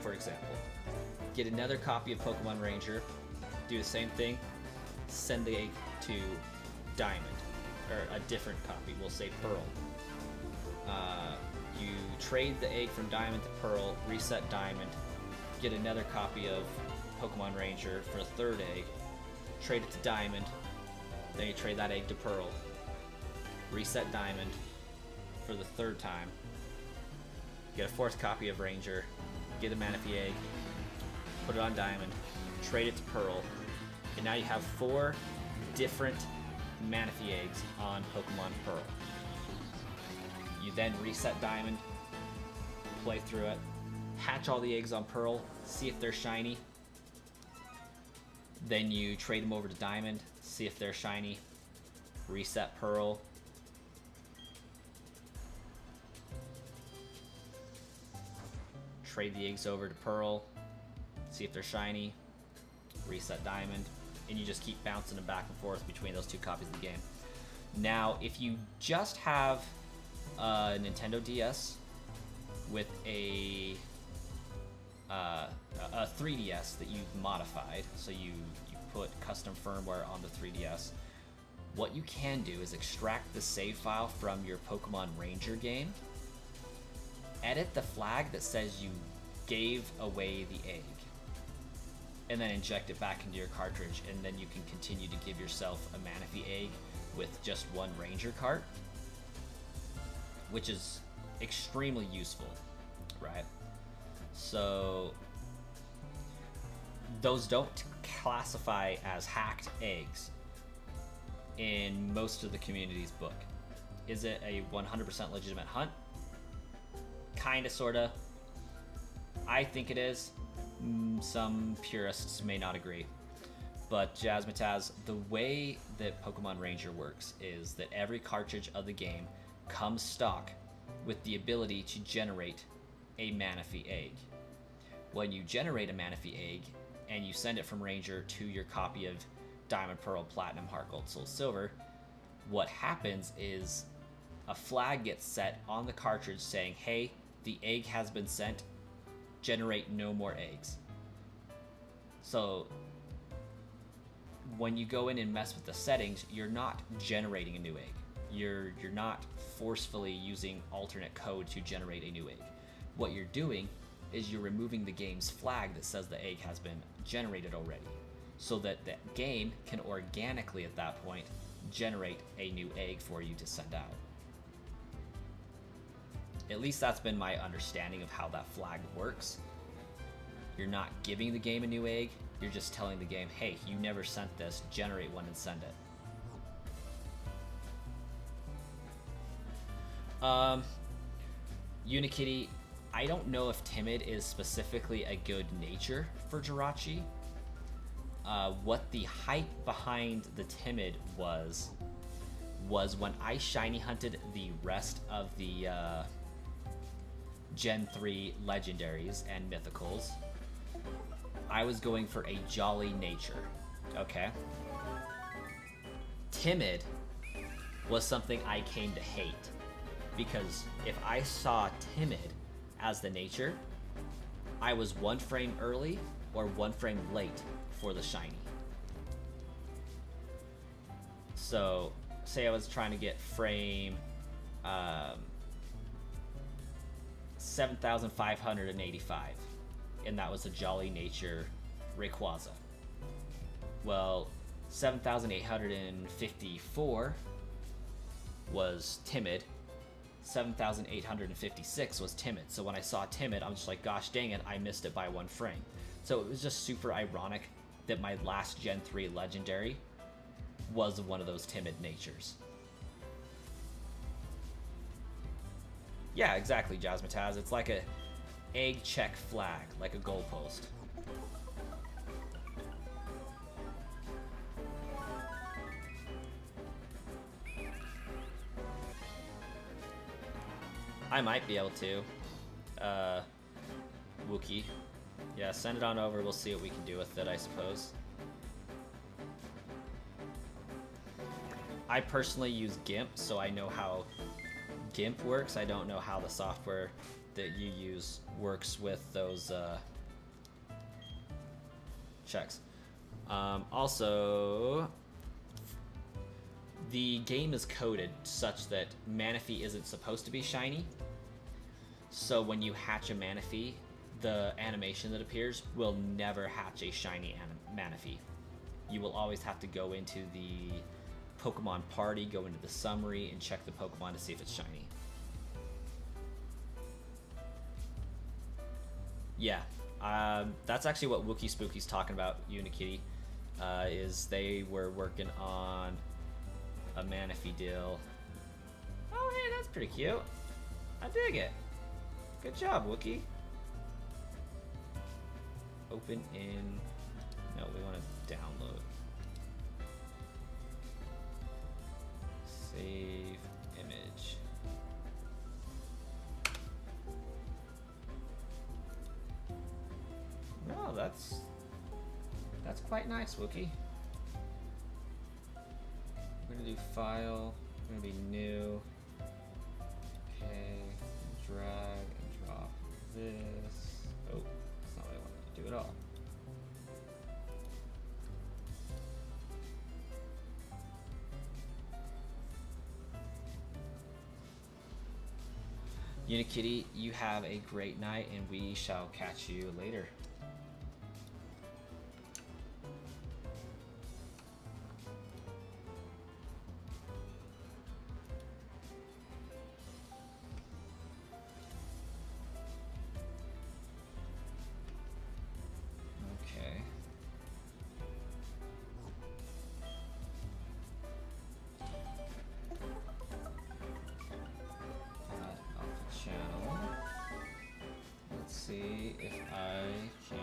A: for example. Get another copy of Pokemon Ranger, do the same thing, send the egg to Diamond, or a different copy, we'll say Pearl. You trade the egg from Diamond to Pearl, reset Diamond, get another copy of Pokemon Ranger for a 3rd egg, trade it to Diamond, then you trade that egg to Pearl, reset Diamond for the 3rd time, get a 4th copy of Ranger, get a Manaphy egg, put it on Diamond, trade it to Pearl, and now you have 4 different Manaphy eggs on Pokemon Pearl. You then reset Diamond, play through it, hatch all the eggs on Pearl, see if they're shiny. Then you trade them over to Diamond, see if they're shiny, reset Pearl. Trade the eggs over to Pearl, see if they're shiny, reset Diamond, and you just keep bouncing them back and forth between those 2 copies of the game. Now, if you just have a Nintendo DS with a 3DS that you've modified, so you put custom firmware on the 3DS, what you can do is extract the save file from your Pokemon Ranger game, edit the flag that says you gave away the egg, and then inject it back into your cartridge, and then you can continue to give yourself a Manaphy egg with just 1 Ranger cart, which is extremely useful, right? So those don't classify as hacked eggs in most of the community's book. Is it a 100% legitimate hunt? Kinda, sorta. I think it is. Some purists may not agree. But Jazzmatazz, the way that Pokemon Ranger works is that every cartridge of the game comes stock with the ability to generate a Manaphy egg. When you generate a Manaphy egg and you send it from Ranger to your copy of Diamond, Pearl, Platinum, Heart, Gold, Soul, Silver, what happens is a flag gets set on the cartridge saying, hey, the egg has been sent, generate no more eggs. So when you go in and mess with the settings, you're not generating a new egg. You're not forcefully using alternate code to generate a new egg. What you're doing is you're removing the game's flag that says the egg has been generated already, so that the game can organically at that point generate a new egg for you to send out. At least that's been my understanding of how that flag works. You're not giving the game a new egg, you're just telling the game, hey, you never sent this, generate one and send it. Unikitty, I don't know if timid is specifically a good nature for Jirachi. What the hype behind the timid was when I shiny hunted the rest of the Gen 3 legendaries and mythicals, I was going for a jolly nature, okay? Timid was something I came to hate, because if I saw timid as the nature, I was 1 frame early or 1 frame late for the shiny. So, say I was trying to get frame 7,585, and that was a Jolly Nature Rayquaza. Well, 7,854 was Timid. 7,856 was Timid. So when I saw Timid, I'm just like, gosh dang it, I missed it by 1 frame. So it was just super ironic that my last Gen 3 Legendary was one of those Timid natures. Yeah, exactly, Jazzmatazz. It's like a egg check flag, like a goalpost. I might be able to. Wookie. Yeah, send it on over. We'll see what we can do with it, I suppose. I personally use GIMP, so I know how GIMP works. I don't know how the software that you use works with those checks. Also, the game is coded such that Manaphy isn't supposed to be shiny. So when you hatch a Manaphy, the animation that appears will never hatch a shiny Manaphy. You will always have to go into the Pokemon party, go into the summary, and check the Pokemon to see if it's shiny. Yeah, that's actually what Wookie Spooky's talking about, Unikitty, is they were working on a Manaphy deal. Oh, hey, that's pretty cute. I dig it. Good job, Wookie. Open in... No, we want to download. Save image. No, that's quite nice, Wookie. We're gonna do file. We're gonna be new. Okay, drag and drop this. Oh, that's not what I wanted to do at all. Unikitty, you have a great night, and we shall catch you later. Okay. Channel. Let's see if I can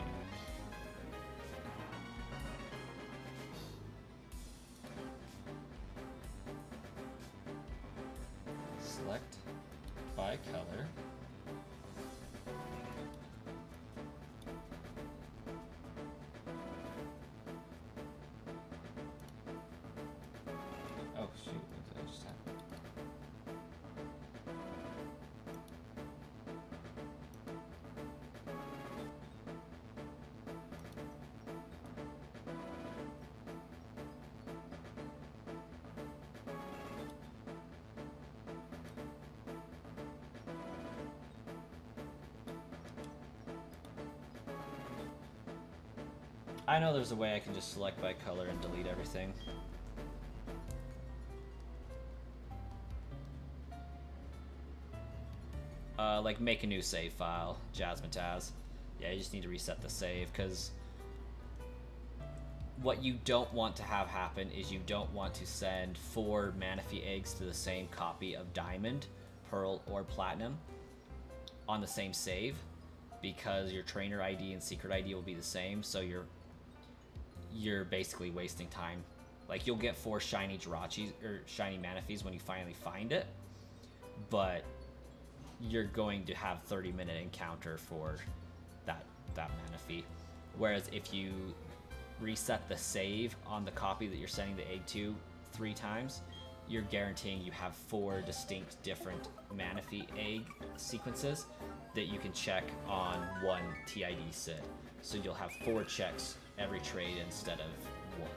A: select by color. Oh shoot, what did I just happen? I know there's a way I can just select by color and delete everything. Like make a new save file, Jazzmatazz. Yeah, you just need to reset the save, because what you don't want to have happen is you don't want to send 4 Manaphy eggs to the same copy of Diamond, Pearl, or Platinum on the same save, because your trainer ID and secret ID will be the same, so you're basically wasting time. Like, you'll get 4 shiny Jirachis or shiny Manaphys when you finally find it, but you're going to have 30-minute encounter for that Manaphy. Whereas if you reset the save on the copy that you're sending the egg to 3 times, you're guaranteeing you have 4 distinct different Manaphy egg sequences that you can check on one TID sit. So you'll have 4 checks every trade instead of 1.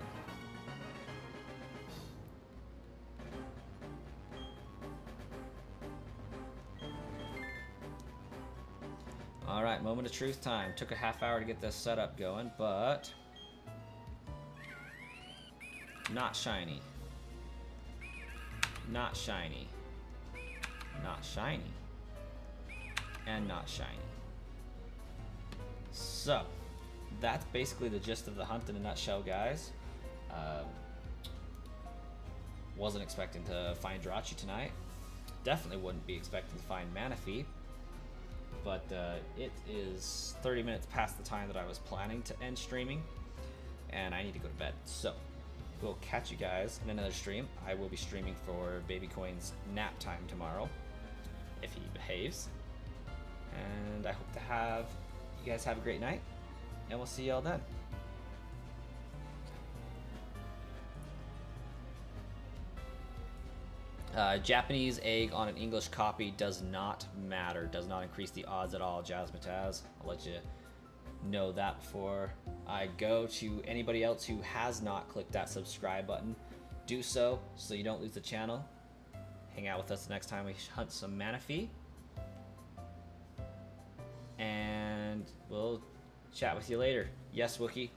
A: Alright, moment of truth time. Took a half hour to get this setup going, but not shiny. Not shiny. Not shiny. And not shiny. So, that's basically the gist of the hunt in a nutshell, guys. Wasn't expecting to find Jirachi tonight. Definitely wouldn't be expecting to find Manaphy. But it is 30 minutes past the time that I was planning to end streaming, and I need to go to bed. So, we'll catch you guys in another stream. I will be streaming for Baby Coin's nap time tomorrow, if he behaves. And I hope to have you guys have a great night, and we'll see y'all then. Japanese egg on an English copy does not matter, does not increase the odds at all, Jazzmatazz. I'll let you know that before I go. To anybody else who has not clicked that subscribe button, do so you don't lose the channel. Hang out with us next time we hunt some Manaphy. And we'll chat with you later. Yes, Wookie.